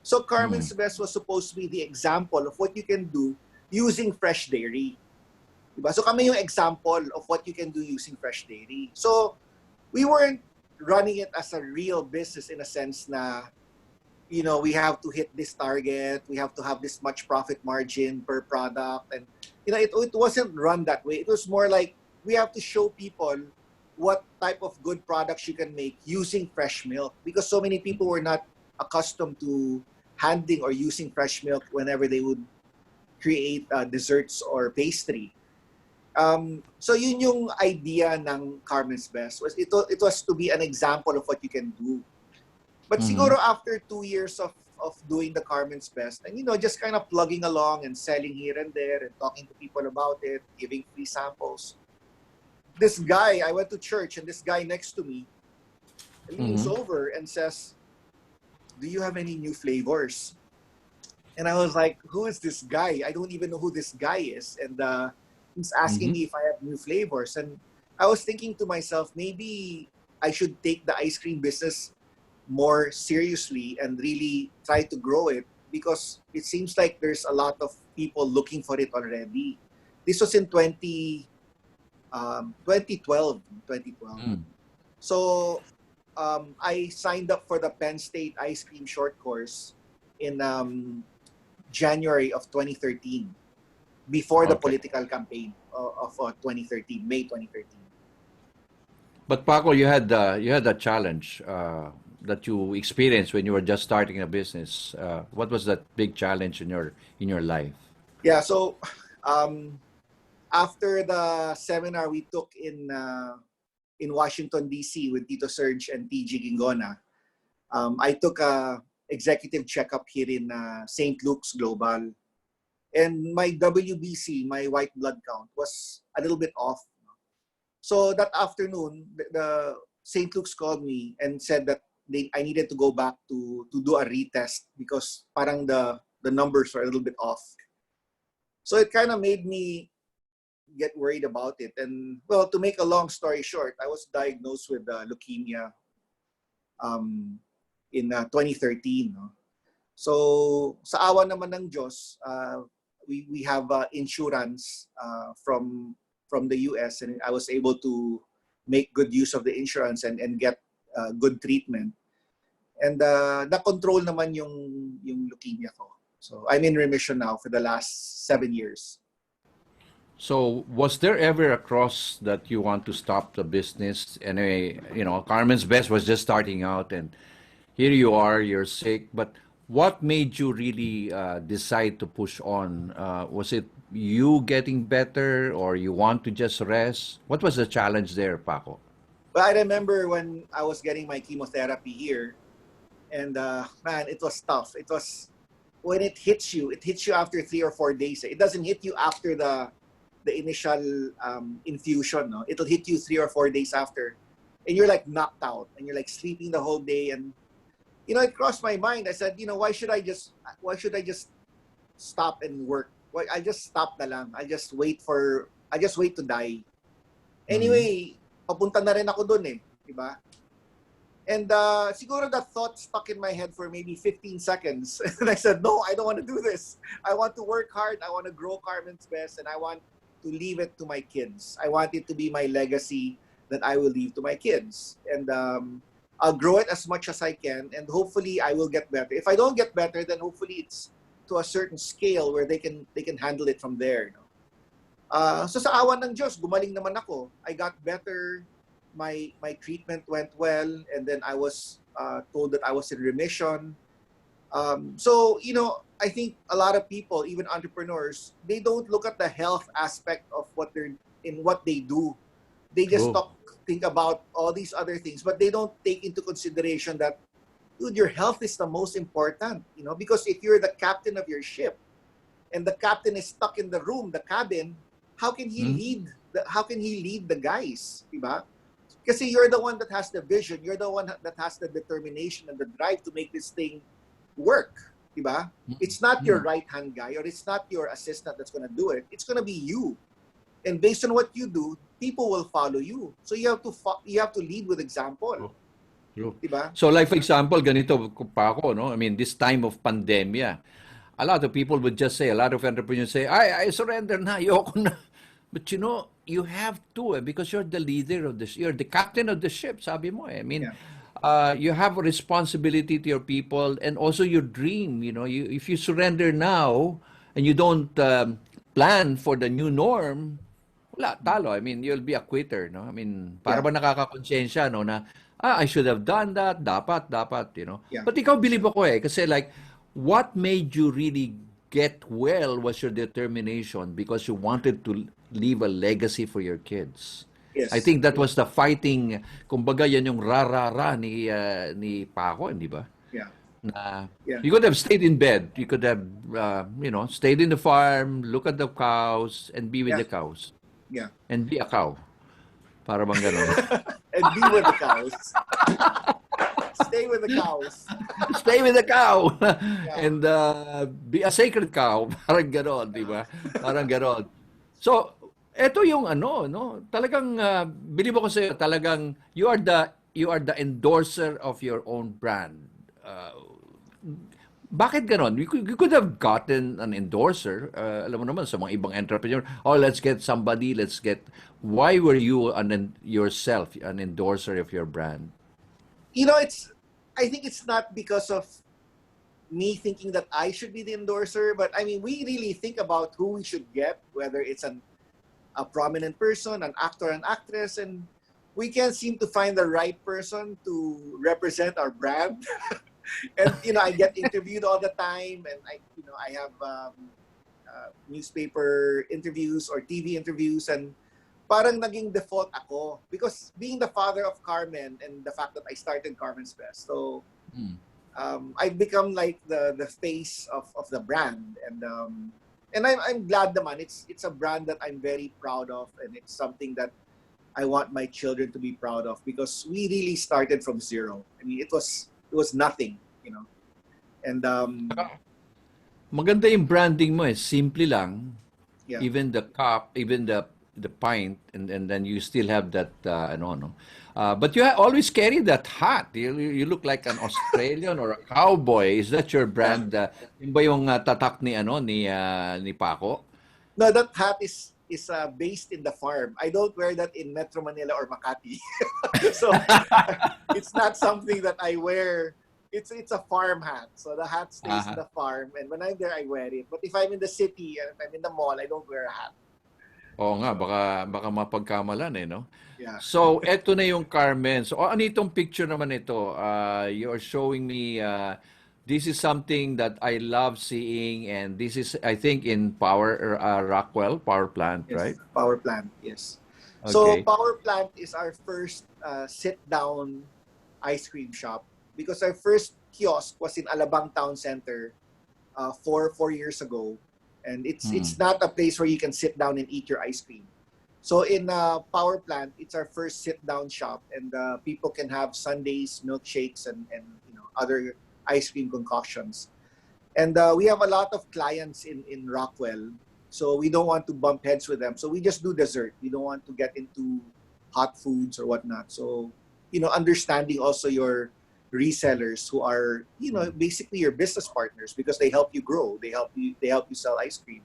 So Carmen's Best was supposed to be the example of what you can do using fresh dairy. Diba? So kami yung example of what you can do using fresh dairy. So we weren't running it as a real business in a sense na, you know, we have to hit this target, we have to have this much profit margin per product. And, you know, it wasn't run that way. It was more like we have to show people what type of good products you can make using fresh milk, because so many people were not accustomed to handling or using fresh milk whenever they would create desserts or pastry. So yun yung idea ng Carmen's Best. It was to be an example of what you can do. But siguro after 2 years of doing the Carmen's Best, and, you know, just kind of plugging along and selling here and there and talking to people about it, giving free samples, this guy, I went to church, and this guy next to me leans over and says, "Do you have any new flavors?" And I was like, "Who is this guy? I don't even know who this guy is." And he's asking me if I have new flavors. And I was thinking to myself, maybe I should take the ice cream business more seriously and really try to grow it, because it seems like there's a lot of people looking for it already. This was in 2012. So I signed up for the Penn State ice cream short course in January of 2013, before the political campaign of 2013, May 2013. But Paco, you had a challenge that you experienced when you were just starting a business. What was that big challenge in your life? Yeah, so after the seminar we took in Washington D.C. with Tito Serge and TG Gingona, I took a executive checkup here in St. Luke's Global, and my WBC, my white blood count, was a little bit off. So that afternoon, the St. Luke's called me and said that I needed to go back to do a retest because parang the numbers were a little bit off. So it kind of made me get worried about it. And, well, to make a long story short, I was diagnosed with leukemia in 2013. No? So sa awa naman ng Diyos, we have insurance from the US, and I was able to make good use of the insurance and get good treatment. And na-control naman yung leukemia ko. So I'm in remission now for the last 7 years. So was there ever a cross that you want to stop the business? Anyway, you know, Carmen's Best was just starting out, and here you are, you're sick. But what made you really decide to push on? Was it you getting better, or you want to just rest? What was the challenge there, Paco? But I remember when I was getting my chemotherapy here, and man, it was tough. It was, when it hits you after 3 or 4 days. It doesn't hit you after the initial infusion. No? It'll hit you 3 or 4 days after, and you're like knocked out, and you're like sleeping the whole day. And, you know, it crossed my mind. I said, you know, why should I just stop and work? Why I just stop na lang. I just wait to die. Anyway, papunta na rin ako dun eh, di ba? And siguro that thought stuck in my head for maybe 15 seconds. And I said, no, I don't want to do this. I want to work hard. I want to grow Carmen's Best, and I want to leave it to my kids. I want it to be my legacy that I will leave to my kids. And I'll grow it as much as I can, and hopefully I will get better. If I don't get better, then hopefully it's to a certain scale where they can handle it from there. No? So sa awa ng Diyos, gumaling naman ako. I got better. My treatment went well, and then I was told that I was in remission. So, you know, I think a lot of people, even entrepreneurs, they don't look at the health aspect of what they do. They just think about all these other things, but they don't take into consideration that, dude, your health is the most important, you know, because if you're the captain of your ship and the captain is stuck in the room, the cabin, how can he lead the guys, diba? Kasi you're the one that has the vision, you're the one that has the determination and the drive to make this thing work, diba? It's not your right-hand guy, or it's not your assistant that's going to do it. It's going to be you. And based on what you do, people will follow you. So you have to lead with example. True. Diba? So like for example, ganito pa ako, no? I mean, this time of pandemia, a lot of people would just say, a lot of entrepreneurs say, I surrender na, ayoko na. But you know, you have to because you're the leader of this, you're the captain of the ship, sabi mo eh. I mean, you have a responsibility to your people and also your dream, you know. If you surrender now and you don't plan for the new norm, wala, talo. I mean, you'll be a quitter, no? I mean, para ba nakakakonsensya, no, na, I should have done that, dapat, you know? Yeah. But ikaw, believe ako eh, kasi like, what made you really get well was your determination because you wanted to leave a legacy for your kids. Yes. I think that was the fighting, kumbaga yan yung ra-ra-ra ni Paco, hindi ba? Yeah. You could have stayed in bed. You could have, you know, stayed in the farm, look at the cows, and be with the cows. Yeah. And be a cow. Para bang ganun. And be with the cows. Stay with the cows. Stay with the cow. And be a sacred cow. Parang ganon, di ba? Parang ganon. So, eto yung ano, no? Talagang, believe ko sa'yo, talagang, you are the endorser of your own brand. Bakit ganon? You could have gotten an endorser. Alam mo naman, sa mga ibang entrepreneur, let's get somebody, why were you yourself an endorser of your brand? You know, I think it's not because of me thinking that I should be the endorser, but I mean, we really think about who we should get, whether it's a prominent person, an actor, an actress, and we can't seem to find the right person to represent our brand. And you know, I get interviewed all the time, and I have newspaper interviews or TV interviews, and parang naging default ako because being the father of Carmen and the fact that I started Carmen's Best, so I've become like the face of the brand, and I'm glad naman. It's a brand that I'm very proud of, and it's something that I want my children to be proud of because we really started from zero. I mean, it was nothing, you know. And maganda yung branding mo eh, simple lang. Yeah. Even the cup, even the pint, and then you still have that but you always carry that hat. You look like an Australian or a cowboy. Is that your brand? Yun ba yung tatak ni Paco? No, that hat is based in the farm. I don't wear that in Metro Manila or Makati. So it's not something that I wear. It's a farm hat. So the hat stays in the farm, and when I'm there, I wear it. But if I'm in the city and if I'm in the mall, I don't wear a hat. Oo nga, baka mapagkamalan eh, no? Yeah. So, eto na yung Carmen. So, ano itong picture naman ito? You're showing me, this is something that I love seeing, and this is, I think, in Rockwell Power Plant, Yes, right? Power plant, yes. Okay. So Power Plant is our first sit-down ice cream shop because our first kiosk was in Alabang Town Center 4 years ago. And it's not a place where you can sit down and eat your ice cream. So in Power Plant, it's our first sit-down shop, and people can have sundaes, milkshakes, and other ice cream concoctions. And we have a lot of clients in Rockwell, so we don't want to bump heads with them. So we just do dessert. We don't want to get into hot foods or whatnot. So understanding also your resellers who are basically your business partners because they help you grow, they help you sell ice cream,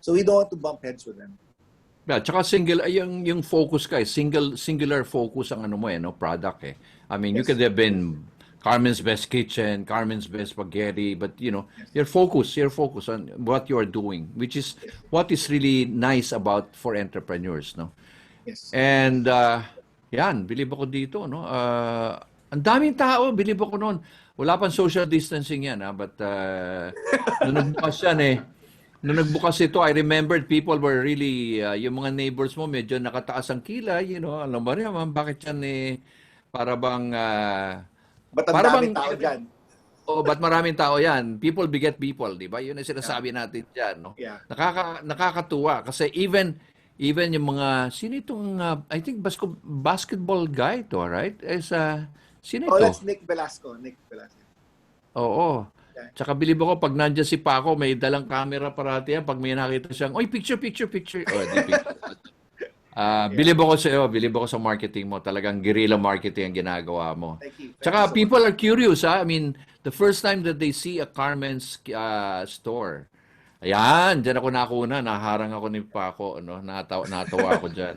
so we don't want to bump heads with them. Yeah, tsaka yung focus ka singular focus ang product eh. I mean, you could have been Carmen's Best Kitchen, Carmen's Best Spaghetti, but you're focused on what you are doing, which is what is really nice about for entrepreneurs, no? Yes. And yan, believe ako dito, no? Ang daming tao, believe ako noon. Wala pang social distancing yan, but nung nagbukas ito, I remembered people were really, yung mga neighbors mo, medyo nakataas ang kilay, alam ba rin, bakit yan para bang, Ba't ang daming tao dyan? Ba't maraming tao yan? People beget people, di ba? Yun ang sinasabi natin dyan, no? Yeah. Nakakatuwa, kasi even yung mga, sino itong, I think, basketball guy to, right? Sino ito? That's Nick Velasco. Oo. Tsaka bilib ako, pag nandiyan si Paco, may dalang camera parati yan. Pag may nakita siyang, oy, picture, picture, picture. Oh, di picture. Yeah. Bilib ako sa iyo, bilib ako sa marketing mo. Talagang guerrilla marketing ang ginagawa mo. Thank you. Thank you Tsaka so people much. are curious, ha? I mean, the first time that they see a Carmen's store, ayan, dyan ako nakuna, naharang ako ni Paco, ano, natawa ako dyan.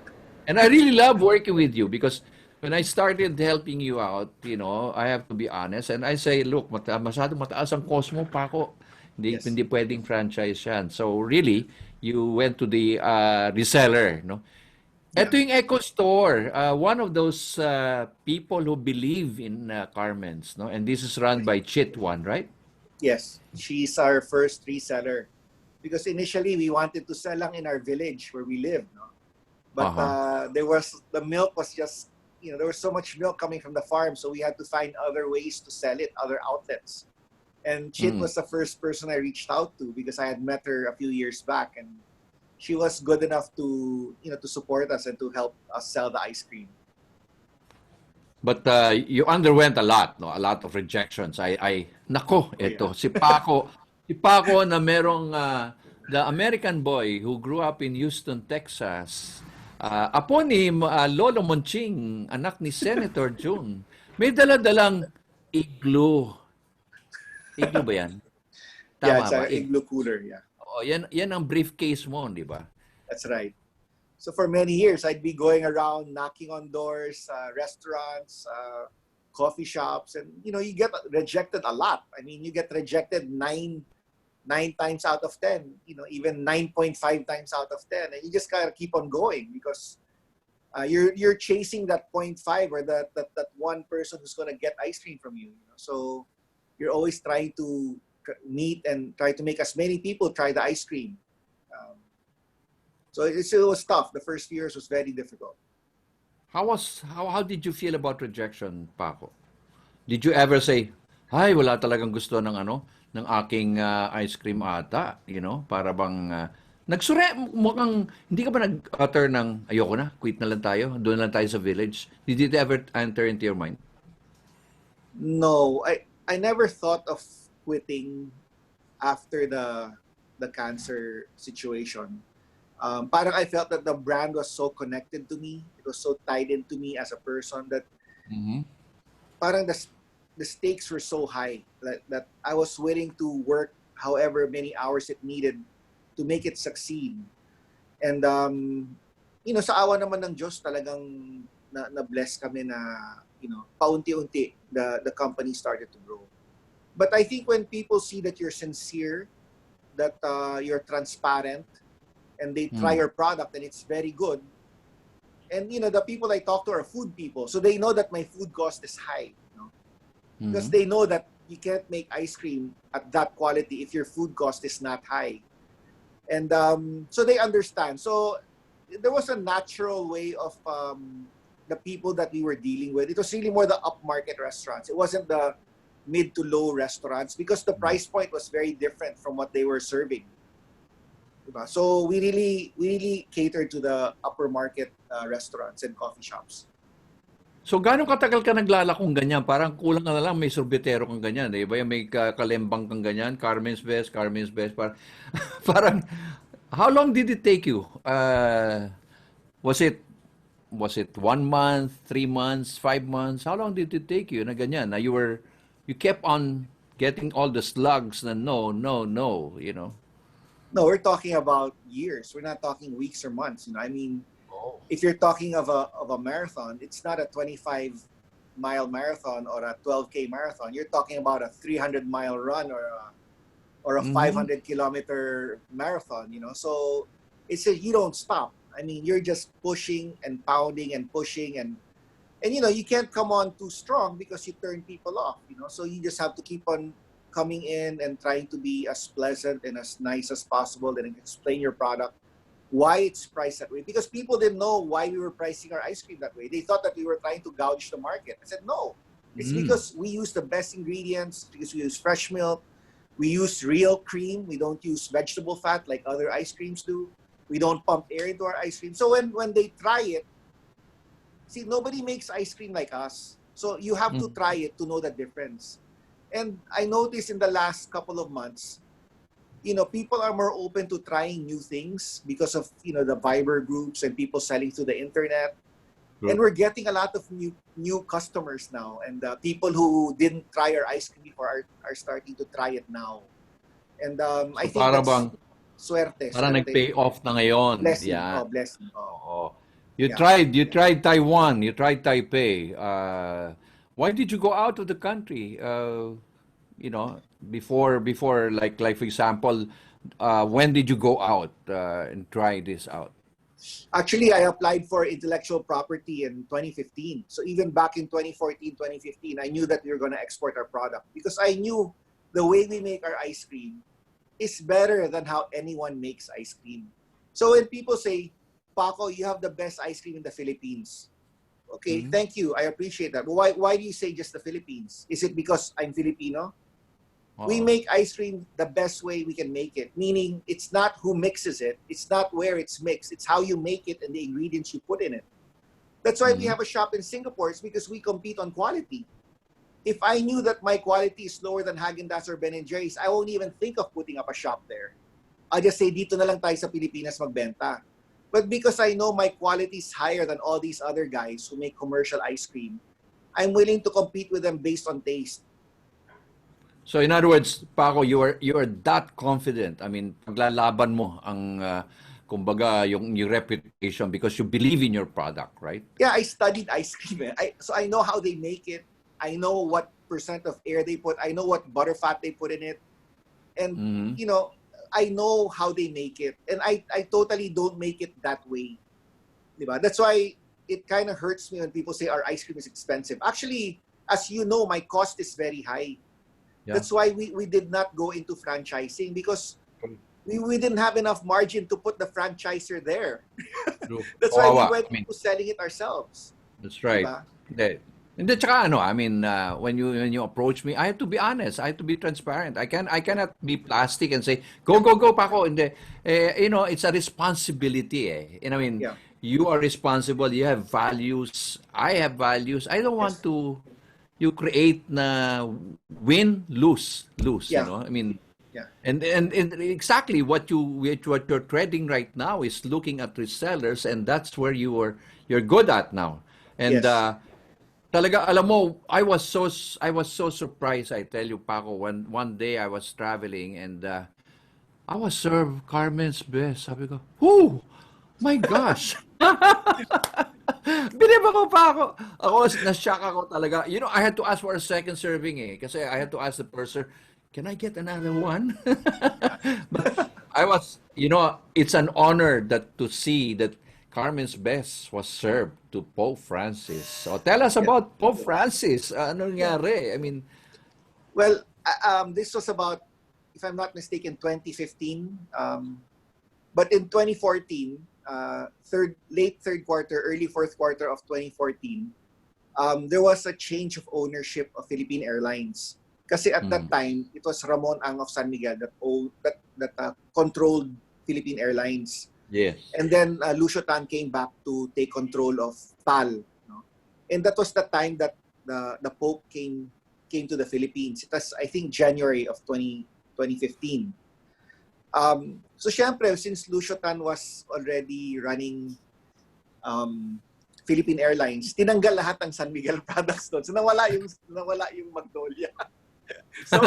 And I really love working with you because when I started helping you out, I have to be honest, and I say, look, masyadong mataas ang cost mo, Paco. Hindi, Yes. hindi pwedeng franchise yan. So really, you went to the reseller, no? Yeah. Ito yung Echo Store, one of those people who believe in Carmen's, no? And this is run by Chit One, right? Yes. She's our first reseller. Because initially we wanted to sell lang in our village where we live, no? But the milk was just, there was so much milk coming from the farm, so we had to find other ways to sell it, other outlets. And Chit was the first person I reached out to because I had met her a few years back, and she was good enough to, to support us and to help us sell the ice cream. But you underwent a lot, no? A lot of rejections. Nako, ito, si Paco na merong the American boy who grew up in Houston, Texas. Apo ni Lolo Monching, anak ni Senator Jun. May dala-dalang igloo. Igloo ba yan? Yeah, Tama it's ba? an igloo cooler, yeah. Oh, yan ang briefcase mo, di ba? That's right. So for many years, I'd be going around knocking on doors, restaurants, coffee shops, and you get rejected a lot. I mean, you get rejected nine times out of 10, even 9.5 times out of 10, and you just gotta keep on going because you're chasing that 0.5 or that one person who's gonna get ice cream from you. So you're always trying to meet and try to make as many people try the ice cream. So it was tough. The first few years was very difficult. How did you feel about rejection, Paco? Did you ever say, "Ay, wala talagang gusto ng aking ice cream ata," para bang mukhang hindi ka ba nag-utter ng ayoko na, quit na lang tayo, doon lang tayo sa village? Did it ever enter into your mind? No, I never thought of quitting after the cancer situation. Parang I felt that the brand was so connected to me. It was so tied into me as a person that parang the stakes were so high that I was willing to work however many hours it needed to make it succeed. And sa awa naman ng Diyos talagang na-bless kami na paunti-unti the company started to grow. But I think when people see that you're sincere, that you're transparent, and they try your product and it's very good. And the people I talk to are food people, so they know that my food cost is high, because they know that you can't make ice cream at that quality if your food cost is not high. And so they understand. So there was a natural way of the people that we were dealing with. It was really more the upmarket restaurants. It wasn't the mid to low restaurants because the price point was very different from what they were serving. So we really cater to the upper market restaurants and coffee shops. So, gaano katagal ka naglalakong ganyan? Parang kulang na lang may sorbetero kang ganyan. Di ba? May kalembang kang ganyan, Carmen's Best. Parang, how long did it take you? Was it 1 month, 3 months, 5 months? How long did it take you na ganyan? Na you kept on getting all the slugs na no. No, we're talking about years. We're not talking weeks or months. I mean, if you're talking of a marathon, it's not a 25-mile marathon or a 12K marathon. You're talking about a 300-mile run or a 500-kilometer marathon. So it's you don't stop. I mean, you're just pushing and pounding and pushing and you can't come on too strong because you turn people off. So you just have to keep on coming in and trying to be as pleasant and as nice as possible and explain your product, why it's priced that way. Because people didn't know why we were pricing our ice cream that way. They thought that we were trying to gouge the market. I said, no. It's because we use the best ingredients, because we use fresh milk, we use real cream, we don't use vegetable fat like other ice creams do. We don't pump air into our ice cream. So when they try it, see, nobody makes ice cream like us. So you have to try it to know the difference. And I noticed in the last couple of months, people are more open to trying new things because of, the Viber groups and people selling through the internet. And we're getting a lot of new customers now. And people who didn't try our ice cream before are starting to try it now. And I So think para that's bang, swerte. nag-pay off na ngayon. Blessing. Yan. Oh, blessing. Oh, Oo. yeah. You tried Taiwan, you tried Taipei. Why did you go out of the country? Before like for example, when did you go out and try this out? Actually, I applied for intellectual property in 2015. So even back in 2014, 2015, I knew that we were going to export our product because I knew the way we make our ice cream is better than how anyone makes ice cream. So when people say, Paco, you have the best ice cream in the Philippines. Okay, Mhm. thank you. I appreciate that. But why do you say just the Philippines? Is it because I'm Filipino? We Oo. make ice cream the best way we can make it. Meaning, it's not who mixes it. It's not where it's mixed. It's how you make it and the ingredients you put in it. That's why we Mhm. have a shop in Singapore. It's because we compete on quality. If I knew that my quality is lower than Häagen-Dazs or Ben& Jerry's, I won't even think of putting up a shop there. I'll just say, dito na lang tayo sa Pilipinas magbenta. But because I know my quality is higher than all these other guys who make commercial ice cream, I'm willing to compete with them based on taste. So in other words, Paco, you are that confident. I mean, paglalaban mo ang kumbaga yung reputation because you believe in your product, right? Yeah, I studied ice cream. So I know how they make it. I know what percent of air they put. I know what butterfat they put in it. And, Mhm. I know how they make it. And I totally don't make it that way. Diba? That's why it kind of hurts me when people say our ice cream is expensive. Actually, as you know, my cost is very high. Yeah. That's why we did not go into franchising because we didn't have enough margin to put the franchisor there. True. That's why we Kawawa. went I mean, into selling it ourselves. that's right. Diba? Hindi. Hindi, tsaka ano, I mean, when you approach me, I have to be honest. I have to be transparent. I cannot be plastic and say, go, Paco. Hindi. It's a responsibility eh. And I mean, Yeah. you are responsible. You have values. I have values. I don't want Yes. to you create na win, lose, Yeah. I mean, Yeah. and exactly what you're treading right now is looking at resellers, and that's where you're good at now. And Yes. talaga alam mo, I was so surprised, I tell you, Paco, when one day I was traveling and I was served Carmen's best. Sabi ko, "Whoo! My gosh!" Believe ako pa ako. Na-shock ako talaga. I had to ask for a second serving eh. Kasi I had to ask the purser, can I get another one? But it's an honor to see that Carmen's Best was served to Pope Francis. So tell us Yeah. about Pope Francis. Ano Yeah. nangyari? I mean, Well, this was about, if I'm not mistaken, 2015. But in 2014, late third quarter, early fourth quarter of 2014, there was a change of ownership of Philippine Airlines. Kasi at that mm, time, it was Ramon Ang of San Miguel that controlled Philippine Airlines. yes. And then Lucio Tan came back to take control of PAL. No? And that was the time that the Pope came to the Philippines. It was, I think, January of 2015. So syempre, since Lucio Tan was already running Philippine Airlines, tinanggal lahat ng San Miguel products doon. So nawala yung Magnolia. So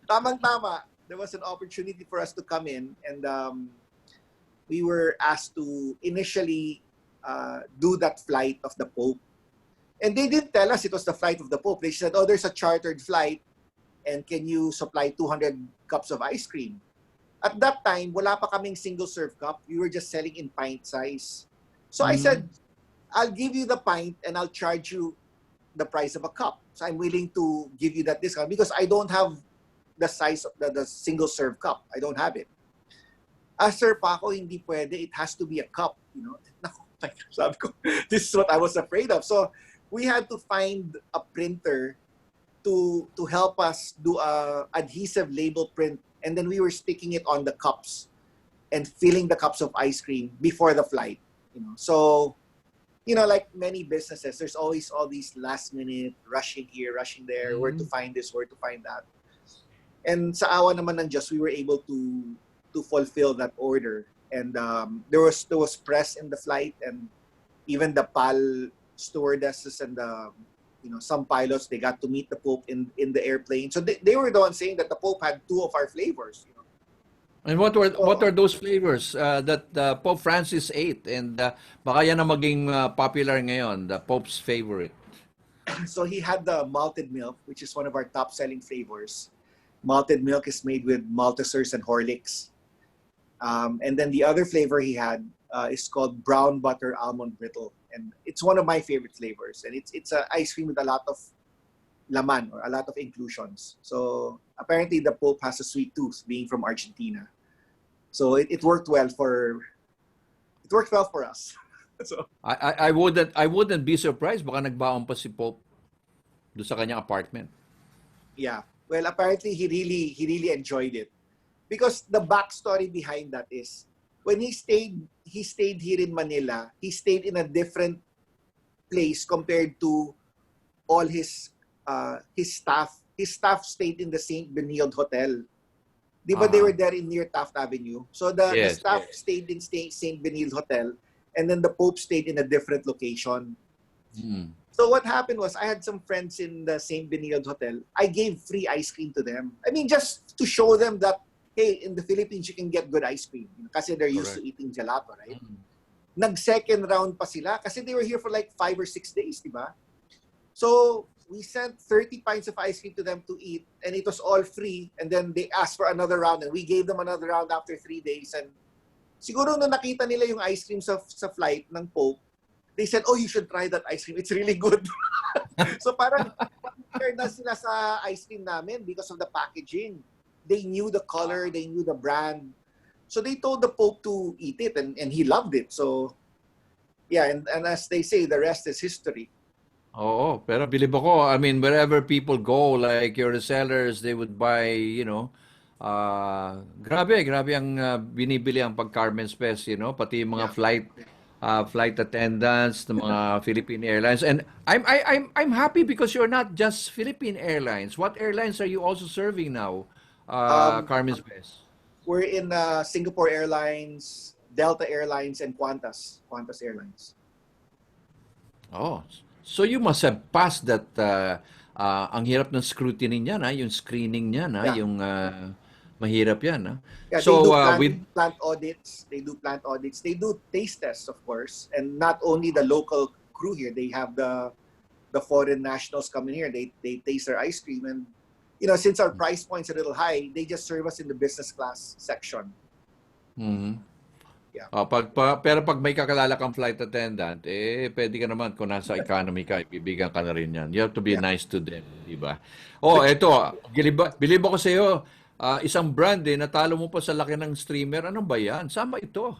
tamang-tama, there was an opportunity for us to come in, and we were asked to initially do that flight of the Pope. And they didn't tell us it was the flight of the Pope. They said, oh, there's a chartered flight, and can you supply 200 cups of ice cream? At that time, wala pa kaming single-serve cup. We were just selling in pint size. So I Mm, said, I'll give you the pint and I'll charge you the price of a cup. So I'm willing to give you that discount because I don't have the size of the single-serve cup. I don't have it. Sir Paco, hindi pwede. It has to be a cup. Naku, sabi ko, this is what I was afraid of. So we had to find a printer to help us do a adhesive label print, and then we were sticking it on the cups and filling the cups of ice cream before the flight. So like many businesses, there's always all these last minute rushing here, rushing there, where to find this, where to find that. And sa awa naman ng Diyos, we were able to fulfill that order. And there was press in the flight, and even the PAL stewardesses and the some pilots, they got to meet the Pope in the airplane. So they were the ones saying that the Pope had 2 of our flavors. And what are those flavors that Pope Francis ate, and baka yan ang maging popular ngayon, the Pope's favorite? So he had the malted milk, which is one of our top selling flavors. Malted milk is made with Maltesers and Horlicks. And then the other flavor he had is called brown butter almond brittle, and it's one of my favorite flavors. And it's an ice cream with a lot of laman, or a lot of inclusions. So apparently the Pope has a sweet tooth, being from Argentina. So it worked well for us. So I wouldn't be surprised baka nagbaon pa si Pope do sa kanyang apartment. yeah, well, apparently he really enjoyed it, because the backstory behind that is when he stayed here in Manila, he stayed in a different place compared to all his staff. His staff stayed in the St. Benilde Hotel. Di ba they were there in near Taft Avenue? So the staff stayed in St. Benilde Hotel, and then the Pope stayed in a different location. So what happened was, I had some friends in the St. Benilde Hotel. I gave free ice cream to them. I mean, just to show them that, hey, in the Philippines, you can get good ice cream. Kasi they're used to eating gelato, right? Nag-second round pa sila kasi they were here for like 5 or 6 days, di ba? So we sent 30 pints of ice cream to them to eat, and it was all free. And then they asked for another round, and we gave them another round after 3 days. And siguro nung nakita nila yung ice cream sa flight ng Pope, they said, oh, you should try that ice cream. It's really good. So parang compared na sila sa ice cream namin because of the packaging. They knew the color, they knew the brand. So they told the Pope to eat it, and he loved it. So yeah, and as they say, the rest is history. Oo, pero bilib ako. I mean, wherever people go, like your sellers, they would buy, grabe ang binibili ang pag Carmen's Best, pati yung mga flight attendants ng mga Philippine Airlines. And I'm happy because you're not just Philippine Airlines. What airlines are you also serving now, Carmen's Best? We're in Singapore Airlines, Delta Airlines, and Qantas Airlines. Oh, so you must have passed that. Ang hirap ng scrutiny niyan, yung screening niyan, yung mahirap yan. Yeah, so they do plant audits. They do plant audits. They do taste tests, of course, and not only the local crew here. They have the foreign nationals coming here. They taste our ice cream, and since our price point's a little high, they just serve us in the business class section. Yeah. Pero pag may kakalala kang flight attendant, pwede ka naman, kung nasa economy ka, ibibigyan ka na rin yan. You have to be nice to them, di ba? Eto, bilib ako sa iyo, isang brand natalo mo pa sa laki ng streamer. Ano ba yan? Saan ba ito?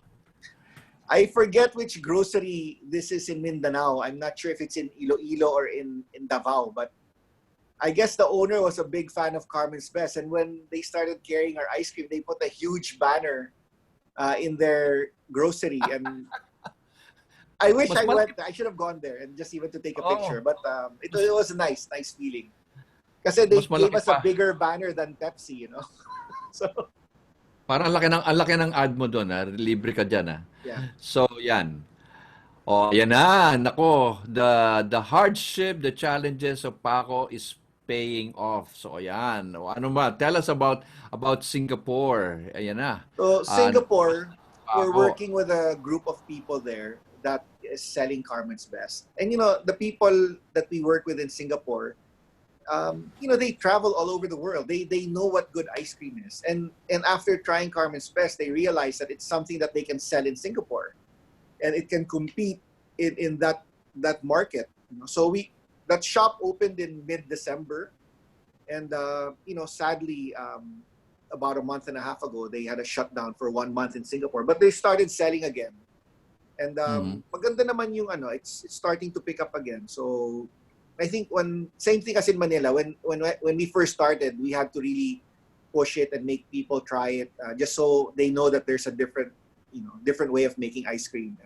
I forget which grocery this is in Mindanao. I'm not sure if it's in Iloilo or in Davao, but I guess the owner was a big fan of Carmen's Best, and when they started carrying our ice cream, they put a huge banner in their grocery, and I wish I went. I should have gone there and just even to take a picture. But it was a nice feeling. Kasi they gave us a bigger banner than Pepsi, So parang ang laki ng ad mo doon, libre ka diyan, Yeah. So yan. Yan na, nako, the hardship, the challenges of Paco is paying off. So yan. Ano ba? Tell us about Singapore. Ayan na. So Singapore, we're working with a group of people there that is selling Carmen's Best. And the people that we work with in Singapore, they travel all over the world. They know what good ice cream is. And after trying Carmen's Best, they realize that it's something that they can sell in Singapore, and it can compete in that market. So that shop opened in mid-December, and sadly, about a month and a half ago, they had a shutdown for 1 month in Singapore, but they started selling again. And maganda naman yung it's starting to pick up again. So I think same thing as in Manila, when we first started, we had to really push it and make people try it, just so they know that there's a different way of making ice cream.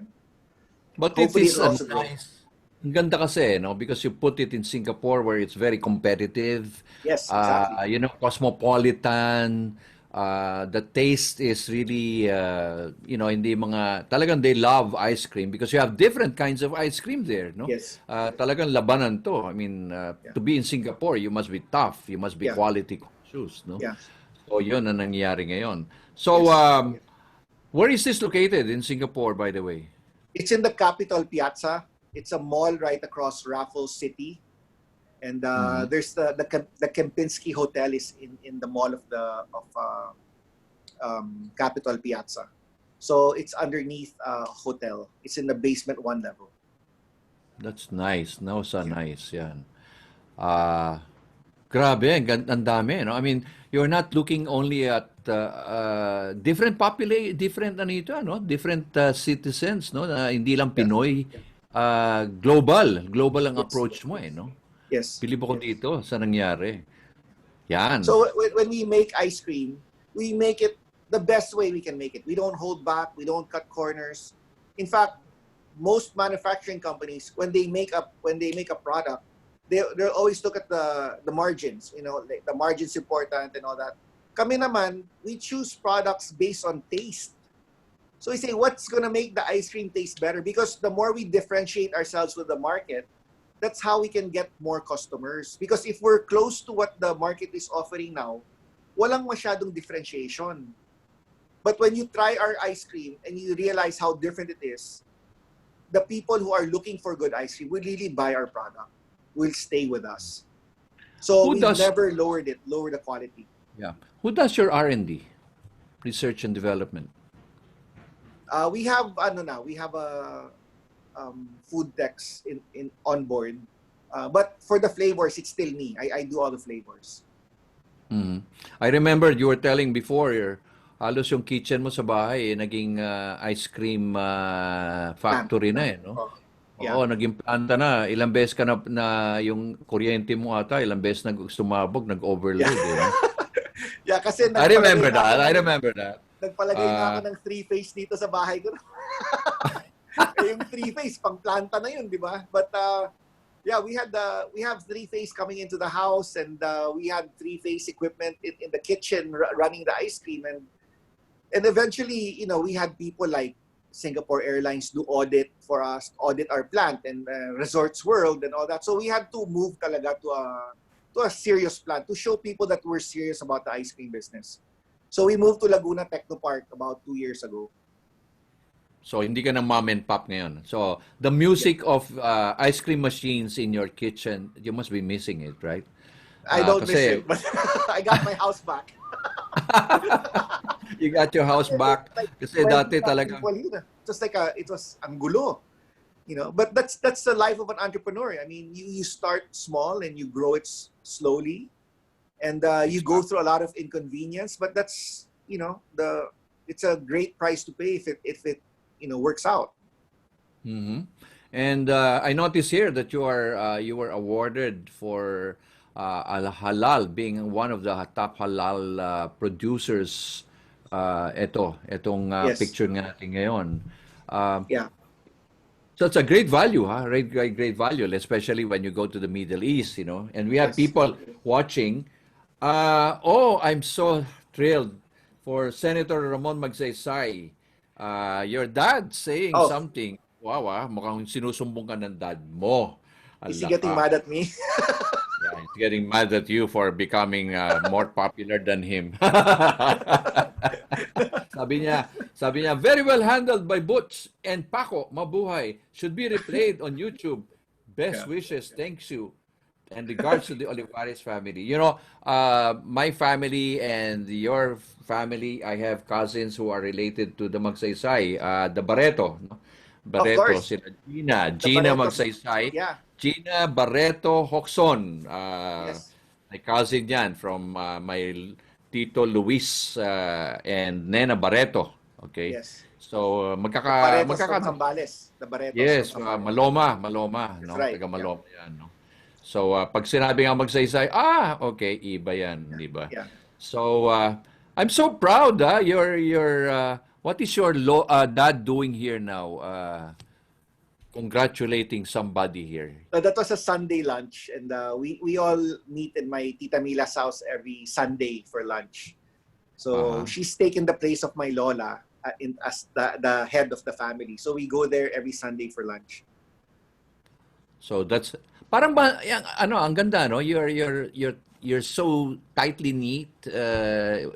But it Hopefully is it'll a also grow. nice, ang ganda kasi, no? Because you put it in Singapore where it's very competitive, Yes, exactly. cosmopolitan. The taste is really, hindi mga, talagang they love ice cream because you have different kinds of ice cream there, no? Yes. Talagang labanan to. I mean, Yeah. to be in Singapore, you must be tough. You must be Yeah. quality conscious, no? Yeah. So, yun ang nangyayari ngayon. So, Yes. where is this located in Singapore, by the way? It's in the Capitol Piazza. It's a mall right across Raffles City. And there's the Kempinski Hotel is in the mall of Capitol Piazza. So it's underneath a hotel. It's in the basement 1 level. That's nice. No, so nice. Yan. Grabe, ang dami, no? I mean, you're not looking only at different different citizens, no? Na hindi lang Yeah. Pinoy, global ang Yes. approach mo, no? Yes. Bilib ako dito sa nangyari. Yan. So when we make ice cream, we make it the best way we can make it. We don't hold back. We don't cut corners. In fact, most manufacturing companies, when they make a product, they'll always look at the margins. Like the margins important and all that. Kami naman, we choose products based on taste. So we say, what's gonna make the ice cream taste better? Because the more we differentiate ourselves with the market, that's how we can get more customers. Because if we're close to what the market is offering now, walang masyadong differentiation. But when you try our ice cream and you realize how different it is, the people who are looking for good ice cream will really buy our product, will stay with us. So we never lowered the quality. Yeah. Who does your R&D, research and development? We have a food techs in on board. But for the flavors, it's still me. I do all the flavors. Mhm. I remember you were telling before, halos yung kitchen mo sa bahay, naging ice cream factory na no? Oh, yeah. Oo, naging planta na. Ilang beses ka na yung kuryente mo ata, ilang beses sumabog, nag-overload. Yeah. Yeah, kasi I remember that. Nagpalagay na ako ng 3-phase dito sa bahay ko. Yung 3-phase, pang planta na yun, di ba? But yeah, we have 3-phase coming into the house, and we had 3-phase equipment in the kitchen running the ice cream, and eventually, we had people like Singapore Airlines do audit for us, audit our plant, and Resorts World and all that. So we had to move talaga to a serious plan to show people that we're serious about the ice cream business. So we moved to Laguna Technopark about 2 years ago. So hindi ka na mom and pop ngayon. So the music of ice cream machines in your kitchen, you must be missing it, right? I don't miss it, but I got my house back. You got your house back. Kasi dati talaga. Just like it was ang gulo. But that's the life of an entrepreneur. I mean, you start small and you grow it slowly, and you go through a lot of inconvenience. But that's it's a great price to pay if it works out. Mm-hmm. And I notice here that you were awarded for halal, being one of the top halal producers. Etong Yes. picture natin ngayon. Yeah. So it's a great value, great value, especially when you go to the Middle East, And we have Yes. people watching. I'm so thrilled for Senator Ramon Magsaysay. Your dad saying something. Wow, mukhang sinusumbong ka ng dad mo. Is he getting mad at me? Yeah, he's getting mad at you for becoming more popular than him. Sabi niya, very well handled by Butch and Paco, mabuhay. Should be replayed on YouTube. Best wishes, thanks you. And regards to the Olivares family. My family and your family, I have cousins who are related to the Magsaysay, the Barreto. No? Barreto, course. sila Gina Magsaysay. Yeah. Gina Barreto Hoxon. Yes. My cousin yan from my Tito Luis and Nena Barreto. Okay? Yes. So, Barretos from Zambales. The Barretos. Yes, from Zambales. Maloma. That's No? right. Taga Maloma yan. No? So, pag sinabi nga Magsaysay, okay, iba yan, di ba? Yeah. So, I'm so proud, what is your dad doing here now? congratulating somebody here. That was a Sunday lunch, and we all meet in my Tita Mila's house every Sunday for lunch. So she's taken the place of my lola as the head of the family. So we go there every Sunday for lunch. So that's parang ba ang ganda, no? You're so tightly knit,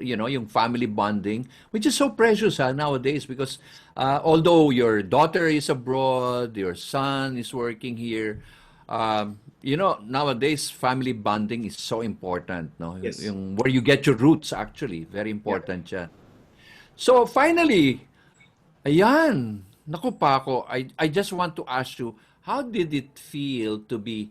yung family bonding, which is so precious nowadays because although your daughter is abroad, your son is working here, nowadays family bonding is so important, no? Yes. Where you get your roots actually, very important yan. So finally, ayan, naku Paco, I just want to ask you, how did it feel to be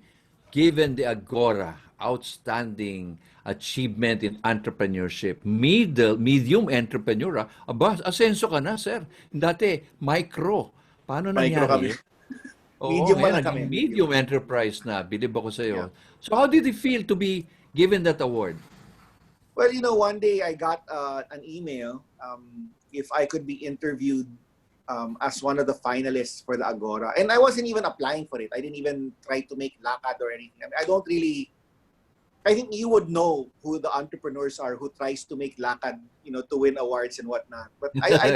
given the Agora Outstanding Achievement in Entrepreneurship? Medium entrepreneur. Aba, asenso ka na, sir. Dati, micro. Paano Micro nangyari? kami. Oo, Medium ngayon, lang kami. medium enterprise na. Bilib ako sa'yo. Yeah. So how did it feel to be given that award? Well, one day I got an email if I could be interviewed as one of the finalists for the Agora. And I wasn't even applying for it. I didn't even try to make lakad or anything. I mean, I think you would know who the entrepreneurs are who tries to make lakad, to win awards and whatnot. But I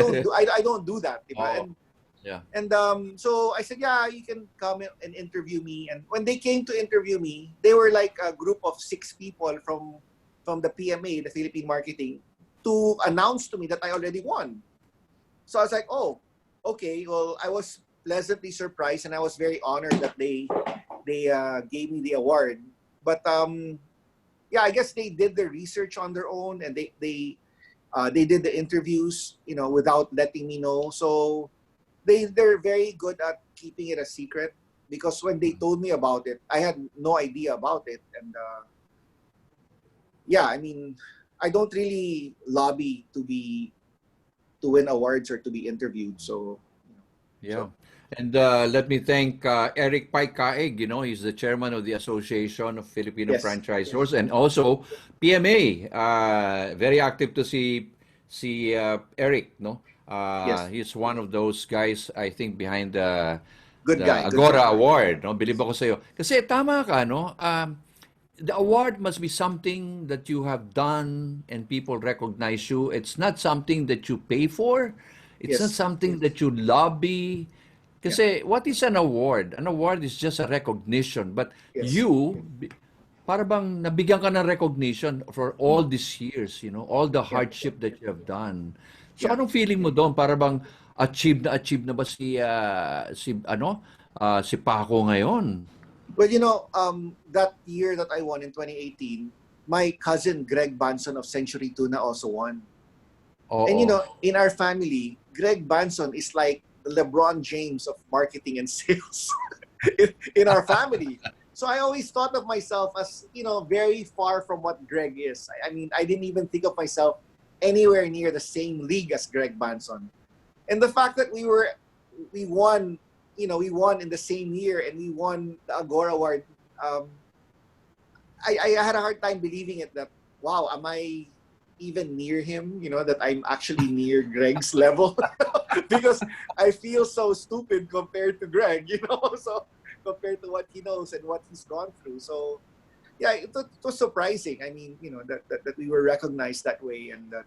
don't do that. Oh, yeah. And so I said, yeah, you can come and interview me. And when they came to interview me, they were like a group of 6 people from the PMA, the Philippine Marketing, to announce to me that I already won. So I was like, oh, okay. Well, I was pleasantly surprised, and I was very honored that they gave me the award. But yeah, I guess they did the research on their own, and they did the interviews, without letting me know. So they're very good at keeping it a secret, because when they told me about it, I had no idea about it. And yeah, I mean, I don't really lobby to win awards or to be interviewed. So yeah. So. And let me thank Eric Paikaig, he's the chairman of the Association of Filipino Yes. Franchisors, and also PMA. Very active to see Eric, no? Yes. He's one of those guys, I think, behind the Good guy. Agora Award, no? Bilib ako sa'yo. Kasi tama ka, no? The award must be something that you have done and people recognize you. It's not something that you pay for. It's Yes. not something that you lobby. Kasi what is an award? An award is just a recognition. But Yes. para bang nabigyan ka ng recognition for all these years, all the hardship that you have done. So Yeah. anong feeling mo doon? Para bang achieve na ba si Paco ngayon? Well, that year that I won in 2018, my cousin Greg Banson of Century Tuna also won. Oo. And in our family, Greg Banson is like the LeBron James of marketing and sales in our family. So I always thought of myself as, very far from what Greg is. I mean, I didn't even think of myself anywhere near the same league as Greg Banson. And the fact that we won in the same year, and we won the Agora Award, I had a hard time believing it, that, wow, am I even near him? That I'm actually near Greg's level. Because I feel so stupid compared to Greg, so compared to what he knows and what he's gone through. So yeah, it was surprising. I mean, that we were recognized that way, and that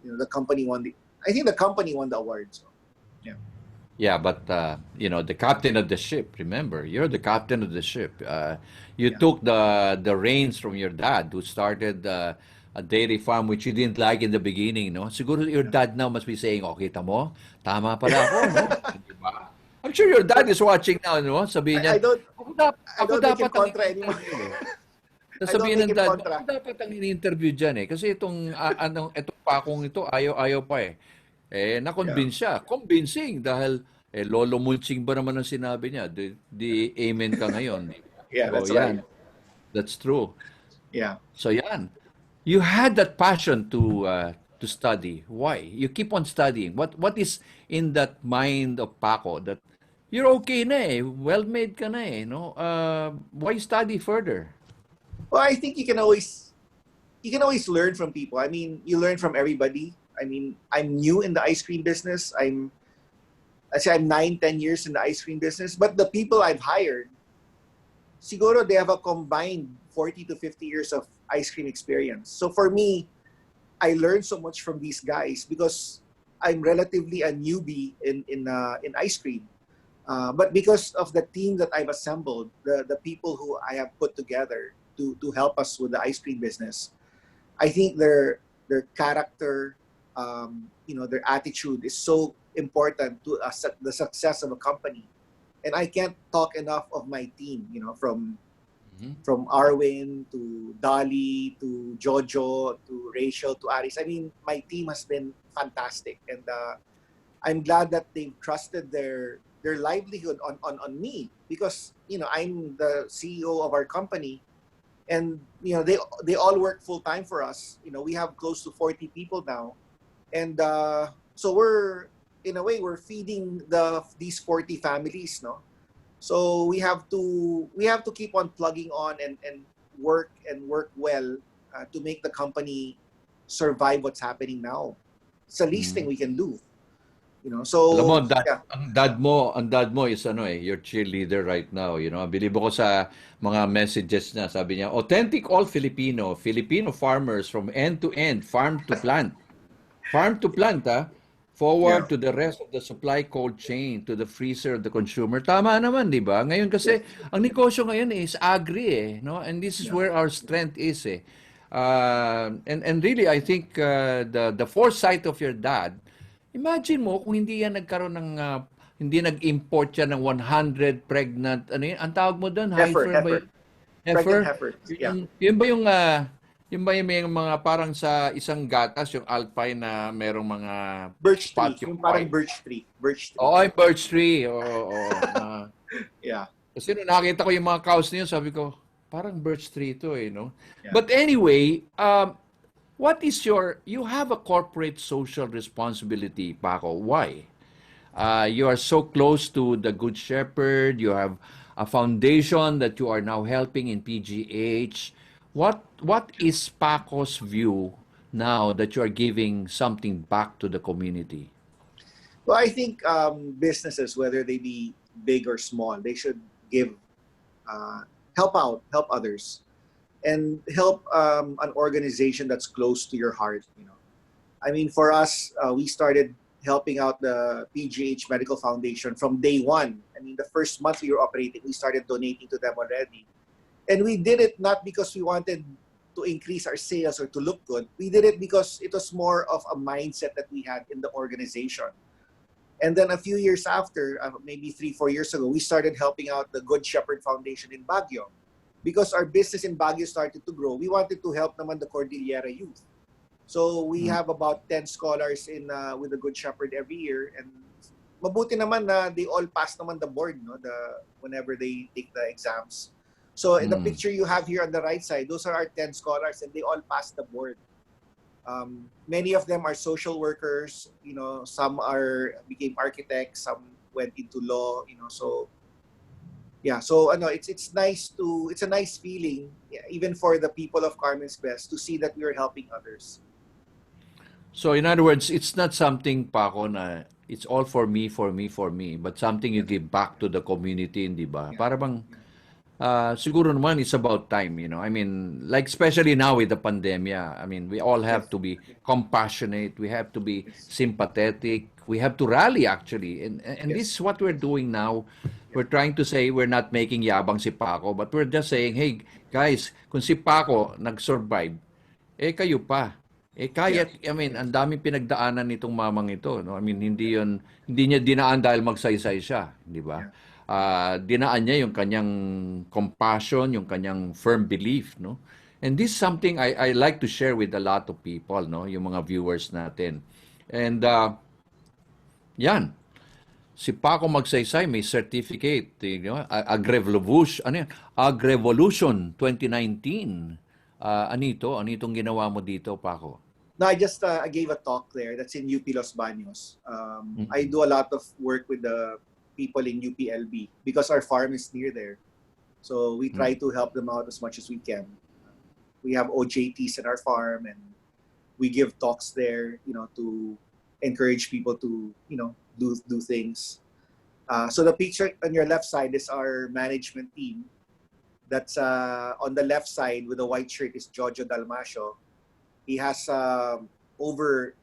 the company won I think the company won the award. So yeah. Yeah, but the captain of the ship. Remember, you're the captain of the ship. You took the reins from your dad, who started a dairy farm which you didn't like in the beginning, no? Siguro your dad now must be saying, "Oh, kita mo, tama pala ako, no?" Diba? I'm sure your dad is watching now, no? Sabihin niya, I don't ako make dapat him kontra ang anymore. sabihin ng make him dad, kontra. ako dapat ang ini-interview dyan eh. Kasi itong Pacong ito, ayaw pa eh. Na-convince siya. Convincing dahil Lolo Mulching ba naman ang sinabi niya? Di amen ka ngayon. Yeah, So, that's yan. right. That's true. Yeah. So yan. You had that passion to study. Why? You keep on studying. What is in that mind of Paco that you're okay na eh, well-made ka na eh, no? Why study further? Well, I think you can always learn from people. I mean, you learn from everybody. I mean, I'm new in the ice cream business. I say I'm 9, 10 years in the ice cream business, but the people I've hired, siguro they have a combined 40 to 50 years of ice cream experience. So for me, I learned so much from these guys because I'm relatively a newbie in ice cream. But because of the team that I've assembled, the people who I have put together to help us with the ice cream business, I think their character, their attitude is so important to the success of a company. And I can't talk enough of my team, from Arwin to Dolly to Jojo to Rachel to Aris. I mean, my team has been fantastic, and I'm glad that they've trusted their livelihood on me because I'm the CEO of our company, and they all work full time for us. We have close to 40 people now, and so we're in a way we're feeding these 40 families, no. So we have to keep on plugging on and work well to make the company survive what's happening now. It's the least thing we can do. Alam mo, So yeah, ang dad mo is your cheerleader right now. Bilib ako sa mga messages niya. Sabi niya, authentic all Filipino, Filipino farmers from end to end, farm to plant. Farm to plant, yeah, forward to the rest of the supply cold chain, to the freezer of the consumer. Tama naman, di ba? Ngayon yes, kasi, ang negosyo ngayon is agri no? And this is yeah, where our strength is and really, I think the foresight of your dad, imagine mo kung hindi yan nagkaroon ng, hindi nag-import siya ng 100 pregnant, ano yun? Ang tawag mo doon, heifer, heifer ba heifer, yun? pregnant Heifer? heifer, yeah, Yun ba yung, yun ba yung may mga parang sa isang gatas, yung alpine na merong mga birch spot tree, yung yung parang white? birch tree, Oo, yung birch tree. Oo. yeah, Kasi nung nakita ko yung mga cows niyo, sabi ko, parang birch tree to no? yeah. But anyway, what is you have a corporate social responsibility, Paco. Why? You are so close to the Good Shepherd. You have a foundation that you are now helping in PGH. What is Paco's view now that you are giving something back to the community? Well, I think businesses, whether they be big or small, they should give, help others, and help an organization that's close to your heart. I mean, for us, we started helping out the PGH Medical Foundation from day one. I mean, the first month we were operating, we started donating to them already. And we did it not because we wanted to increase our sales or to look good. We did it because it was more of a mindset that we had in the organization. And then a few years after, maybe 3, 4 years ago, we started helping out the Good Shepherd Foundation in Baguio. Because our business in Baguio started to grow, we wanted to help naman the Cordillera youth. So we have about 10 scholars with the Good Shepherd every year, and mabuti naman na they all pass naman the board, no? Whenever they take the exams. So in the picture you have here on the right side, those are our 10 scholars, and they all passed the board. Many of them are social workers. Some became architects, some went into law. So yeah, so it's a nice feeling, yeah, even for the people of Carmen's Best, to see that we are helping others. So in other words, it's not something, Paco, na it's all for me, for me, for me, but something you give back to the community, hindi ba? Yeah. Para bang, siguro naman it's about time, I mean, like especially now with the pandemic, I mean, we all have to be compassionate, we have to be sympathetic, we have to rally actually, and this is what we're doing now. We're trying to say we're not making yabang si Paco, but we're just saying, hey guys, kung si Paco nag-survive, kayo pa. Kaya, I mean, ang daming pinagdaanan nitong mamang ito, no? I mean, hindi niya dinaan dahil magsaysay siya, di ba? Dinaan niya yung kanyang compassion, yung kanyang firm belief, no? And this is something I like to share with a lot of people, no? Yung mga viewers natin. And yan, si Paco Magsaysay may certificate, Agrevolution, Agrevolution 2019. Ano itong ginawa mo dito, Paco? No, I just gave a talk there. That's in UP Los Baños. I do a lot of work with the people in UPLB because our farm is near there. So we try to help them out as much as we can. We have OJTs in our farm, and we give talks there, to encourage people to, do things. So the picture on your left side is our management team. That's on the left side with the white shirt is Jojo Dalmasio. He has over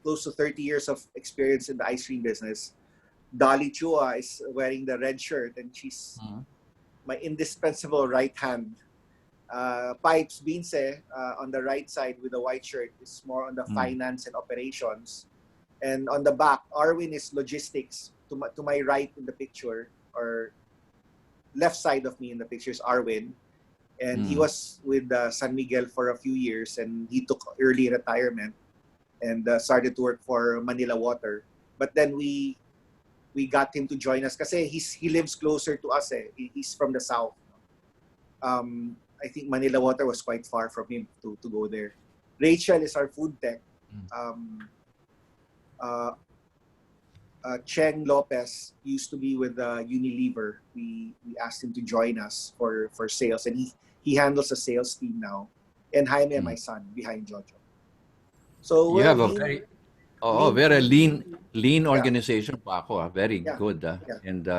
close to 30 years of experience in the ice cream business. Dolly Chua is wearing the red shirt, and she's my indispensable right hand. Pipes Binse on the right side with the white shirt is more on the finance and operations. And on the back, Arwin is logistics. To my right in the picture, or left side of me in the picture is Arwin. And he was with San Miguel for a few years, and he took early retirement and started to work for Manila Water. But then we got him to join us kasi he lives closer to us. He's from the south. I think Manila Water was quite far from him to go there. Rachel is our food tech. Cheng Lopez used to be with Unilever. We asked him to join us for sales, and he handles the sales team now. And Jaime, my son, behind Jojo. So you have a very lean organization, Paco. Very good. And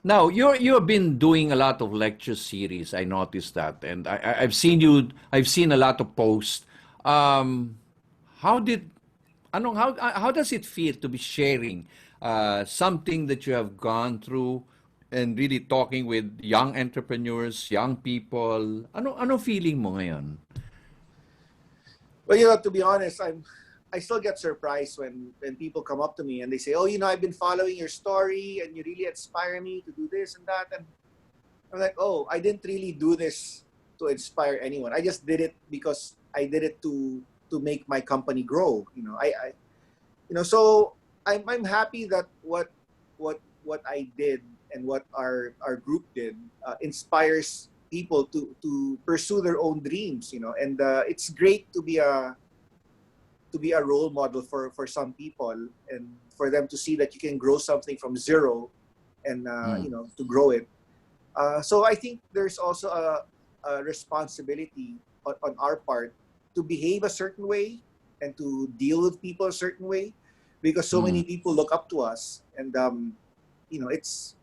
now you have been doing a lot of lecture series. I noticed that, and I've seen you. I've seen a lot of posts. How does it feel to be sharing something that you have gone through and really talking with young entrepreneurs, young people? Ano feeling mo ngayon? Well, to be honest, I still get surprised when people come up to me and they say, "Oh, I've been following your story and you really inspire me to do this and that." And I'm like, "Oh, I didn't really do this to inspire anyone. I just did it because I did it to make my company grow." So I'm happy that what I did and what our group did inspires people to pursue their own dreams. And it's great to be a role model for some people, and for them to see that you can grow something from zero and to grow it. So I think there's also a responsibility on our part to behave a certain way and to deal with people a certain way, because so many people look up to us, and it's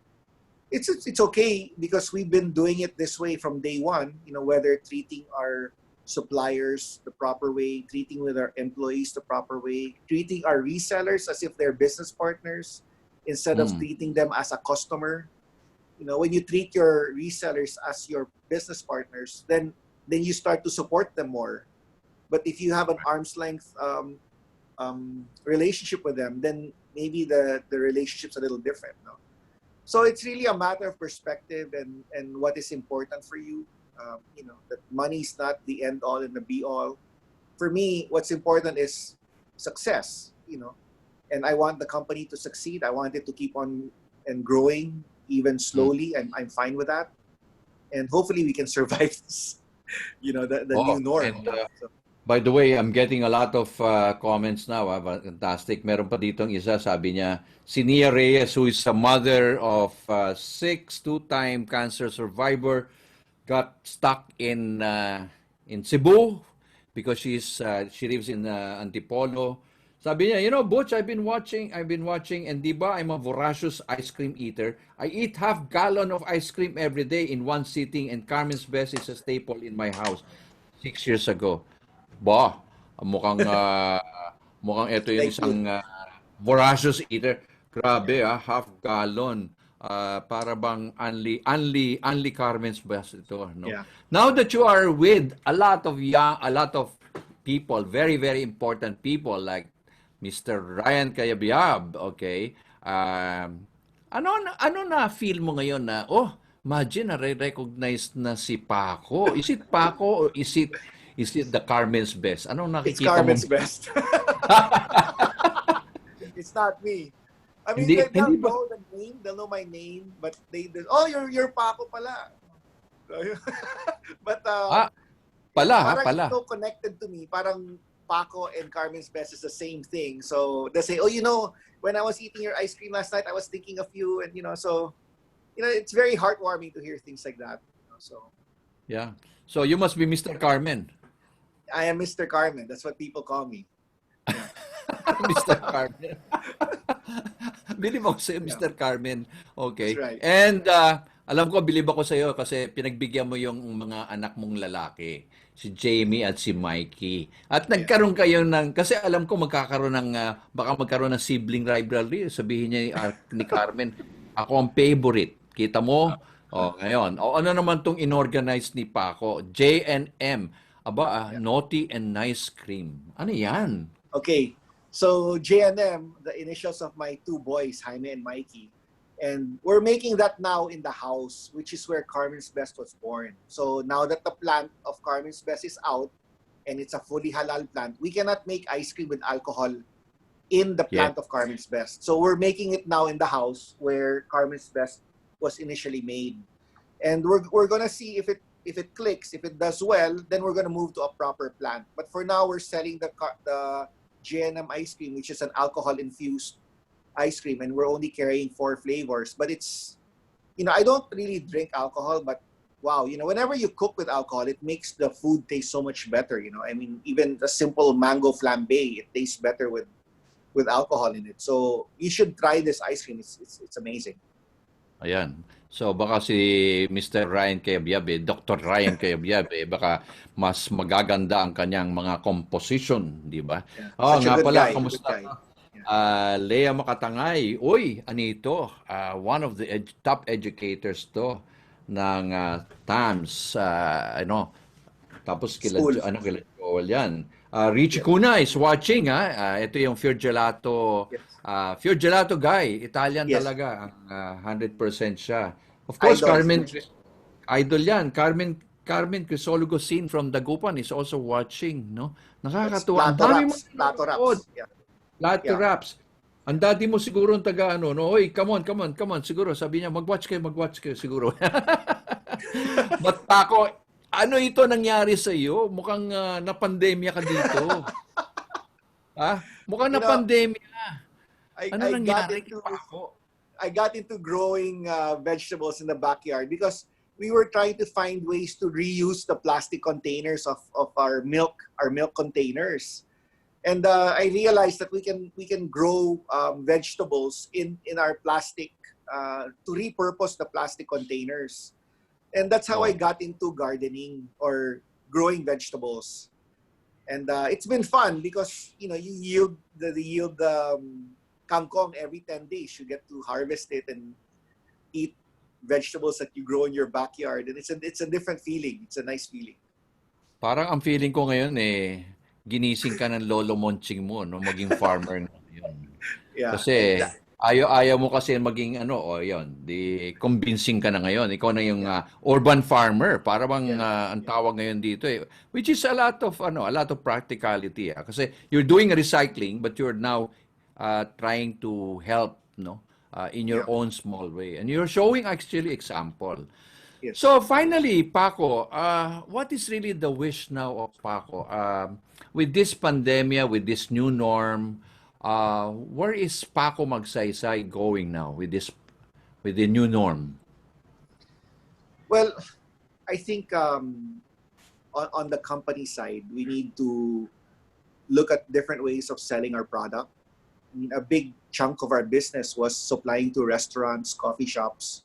okay because we've been doing it this way from day one. Whether treating our suppliers the proper way, treating with our employees the proper way, treating our resellers as if they're business partners instead of treating them as a customer. When you treat your resellers as your business partners, then you start to support them more. But if you have an arm's length relationship with them, then maybe the relationship's a little different. No? So it's really a matter of perspective and what is important for you. That money's not the end all and the be all. For me, what's important is success. And I want the company to succeed. I want it to keep on and growing, even slowly. I'm fine with that. And hopefully we can survive this. The new norm. By the way, I'm getting a lot of comments now. Fantastic. Meron pa ditong isa, sabi niya, si Nia Reyes, who is a mother of 6, two-time cancer survivor, got stuck in Cebu because she lives in Antipolo. Sabi niya, Butch, I've been watching, and diba, I'm a voracious ice cream eater. I eat half-gallon of ice cream every day in one sitting, and Carmen's Best is a staple in my house 6 years ago. Mukhang ito yung isang voracious eater. Grabe, half-gallon. Para bang only Carmen's Best ito, no? Yeah. Now that you are with a lot of people, very, very important people like Mr. Ryan Cayabyab, okay? Ano na feel mo ngayon na, imagine, na-recognize na si Paco. Is it Paco or is it the Carmen's Best? Anong nakikita It's Carmen's mo? Best. It's not me. I mean, they'll know the name, they'll know my name, but you're Paco pala. But Pala. so connected to me, parang Paco and Carmen's Best is the same thing. So they say, when I was eating your ice cream last night, I was thinking of you, and it's very heartwarming to hear things like that. Yeah. So you must be Mr. Carmen. I am Mr. Carmen. That's what people call me. Mr. Carmen. Bilib ako sa'yo, Yeah, Mr. Carmen. that's Okay. right. And alam ko, bilib ako sa'yo kasi pinagbigyan mo yung mga anak mong lalaki. Si Jamie at si Mikey. At Yeah. nagkaroon kayo ng, kasi alam ko magkakaroon ng, baka magkaroon ng sibling rivalry. Sabihin niya ni Carmen, ako ang favorite. Kita mo? O, ngayon. O, ano naman tong inorganize ni Paco? J&M. Aba, Yeah. naughty and nice cream. Ano yan? Okay. So J&M, the initials of my two boys, Jaime and Mikey. And we're making that now in the house, which is where Carmen's Best was born. So now that the plant of Carmen's Best is out and it's a fully halal plant, we cannot make ice cream with alcohol in the Yeah. plant of Carmen's Best. So we're making it now in the house where Carmen's Best was initially made. And we're gonna see if it clicks, if it does well, then we're gonna move to a proper plant. But for now, we're selling the J&M ice cream, which is an alcohol-infused ice cream, and we're only carrying 4 flavors. But it's, I don't really drink alcohol, but wow, whenever you cook with alcohol, it makes the food taste so much better. I mean, even a simple mango flambe, it tastes better with alcohol in it. So you should try this ice cream. It's amazing. Ayan. So baka si Mr. Ryan Cayabyab, Dr. Ryan Cayabyab, baka mas magaganda ang kanyang mga composition, di ba? Yeah. Oh, Such a nga good pala, guy, good kamusta? guy. Yeah. Lea Makatangay. Uy, anito? One of the top educators to ng TAMS, tapos School. kila Joel yan. Richie Cuna is watching, ha? Ito yung Fior Gelato. Yes. Fior Gelato guy. Italian Yes. talaga. 100% siya. Of course, Idol. Carmen, idol yan. Carmen Crisologo scene from Dagupan is also watching, no? Nakakatuwa. Ang dami mo Plato nanonood. Raps. Yeah. Lahat Yeah. raps. Ang daddy mo siguro ang taga no? Oy, come on. Siguro, sabi niya, mag-watch kayo siguro. But Paco, ano ito nangyari sa iyo? Mukhang na-pandemya ka dito. Ha? Mukhang na-pandemya. Ano nangyari kay Paco? I got into growing vegetables in the backyard because we were trying to find ways to reuse the plastic containers of our milk containers. And I realized that we can grow vegetables in our plastic to repurpose the plastic containers, and that's how I got into gardening or growing vegetables. And it's been fun because you yield kangkong every 10 days. You get to harvest it and eat vegetables that you grow in your backyard, and it's a different feeling. It's a nice feeling. Parang ang feeling ko ngayon ginising ka ng lolo monching mo, no, maging farmer ngayon. Yeah. Kasi ayaw mo kasi maging di convincing ka na ngayon. Ikaw na yung urban farmer, para bang ang tawag ngayon dito which is a lot of practicality kasi you're doing recycling but you're now trying to help, no, in your own small way, and you're showing actually example. Yes. So finally, Paco, what is really the wish now of Paco? With this pandemic, with this new norm, where is Paco Magsaysay going now with the new norm? Well, I think on the company side, we need to look at different ways of selling our product. I mean, a big chunk of our business was supplying to restaurants, coffee shops,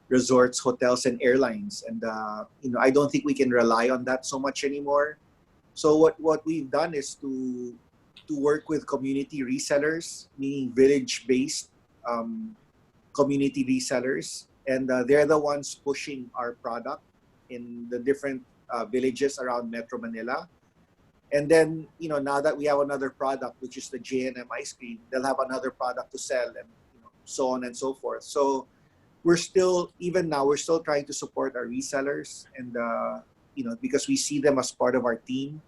resorts, hotels, and airlines. And I don't think we can rely on that so much anymore. So what we've done is to work with community resellers, meaning village-based community resellers, and they're the ones pushing our product in the different villages around Metro Manila. And then, now that we have another product, which is the J&M ice cream, they'll have another product to sell, and so on and so forth. So we're still trying to support our resellers, and because we see them as part of our team.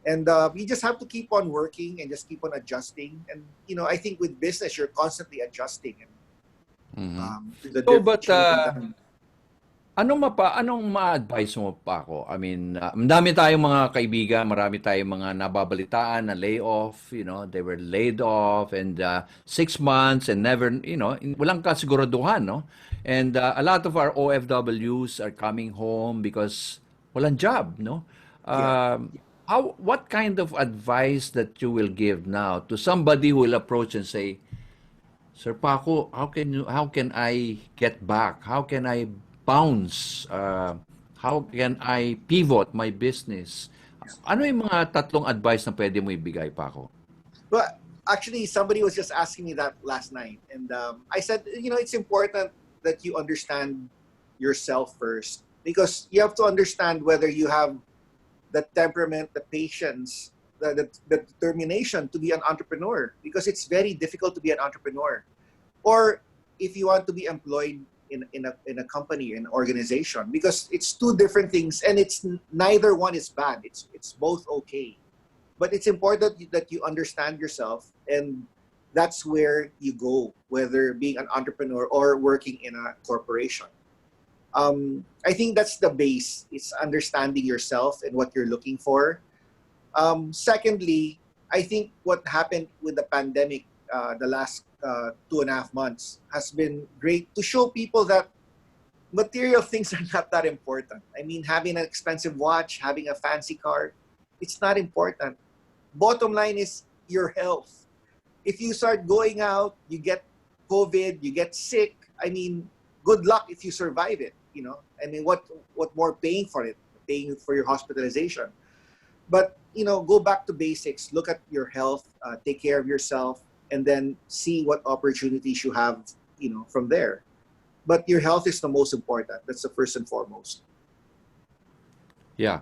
And we just have to keep on working and just keep on adjusting. And I think with business, you're constantly adjusting. And Anong ma-advise mo pa ako? I mean, madami tayong mga kaibigan, marami tayong mga nababalitaan na layoff, they were laid off and 6 months and never, walang kasiguraduhan, no? And a lot of our OFWs are coming home because walang job, no? What kind of advice that you will give now to somebody who will approach and say, Sir Paco, how can I get back? How can I bounce? How can I pivot my business? Ano yung mga tatlong advice na pwede mo ibigay, Paco? But actually, somebody was just asking me that last night, and I said, it's important that you understand yourself first, because you have to understand whether you have the temperament, the patience, the determination to be an entrepreneur, because it's very difficult to be an entrepreneur. Or if you want to be employed in a company, an organization, because it's two different things, and it's neither one is bad. It's both okay. But it's important that you understand yourself, and that's where you go, whether being an entrepreneur or working in a corporation. I think that's the base. It's understanding yourself and what you're looking for. Secondly, I think what happened with the pandemic, the last 2.5 months, has been great to show people that material things are not that important. I mean, having an expensive watch, having a fancy car, it's not important. Bottom line is your health. If you start going out, you get COVID, you get sick, I mean, good luck if you survive it, I mean, what more paying for it, paying for your hospitalization. But, go back to basics, look at your health, take care of yourself, and then see what opportunities you have, from there. But your health is the most important. That's the first and foremost. Yeah.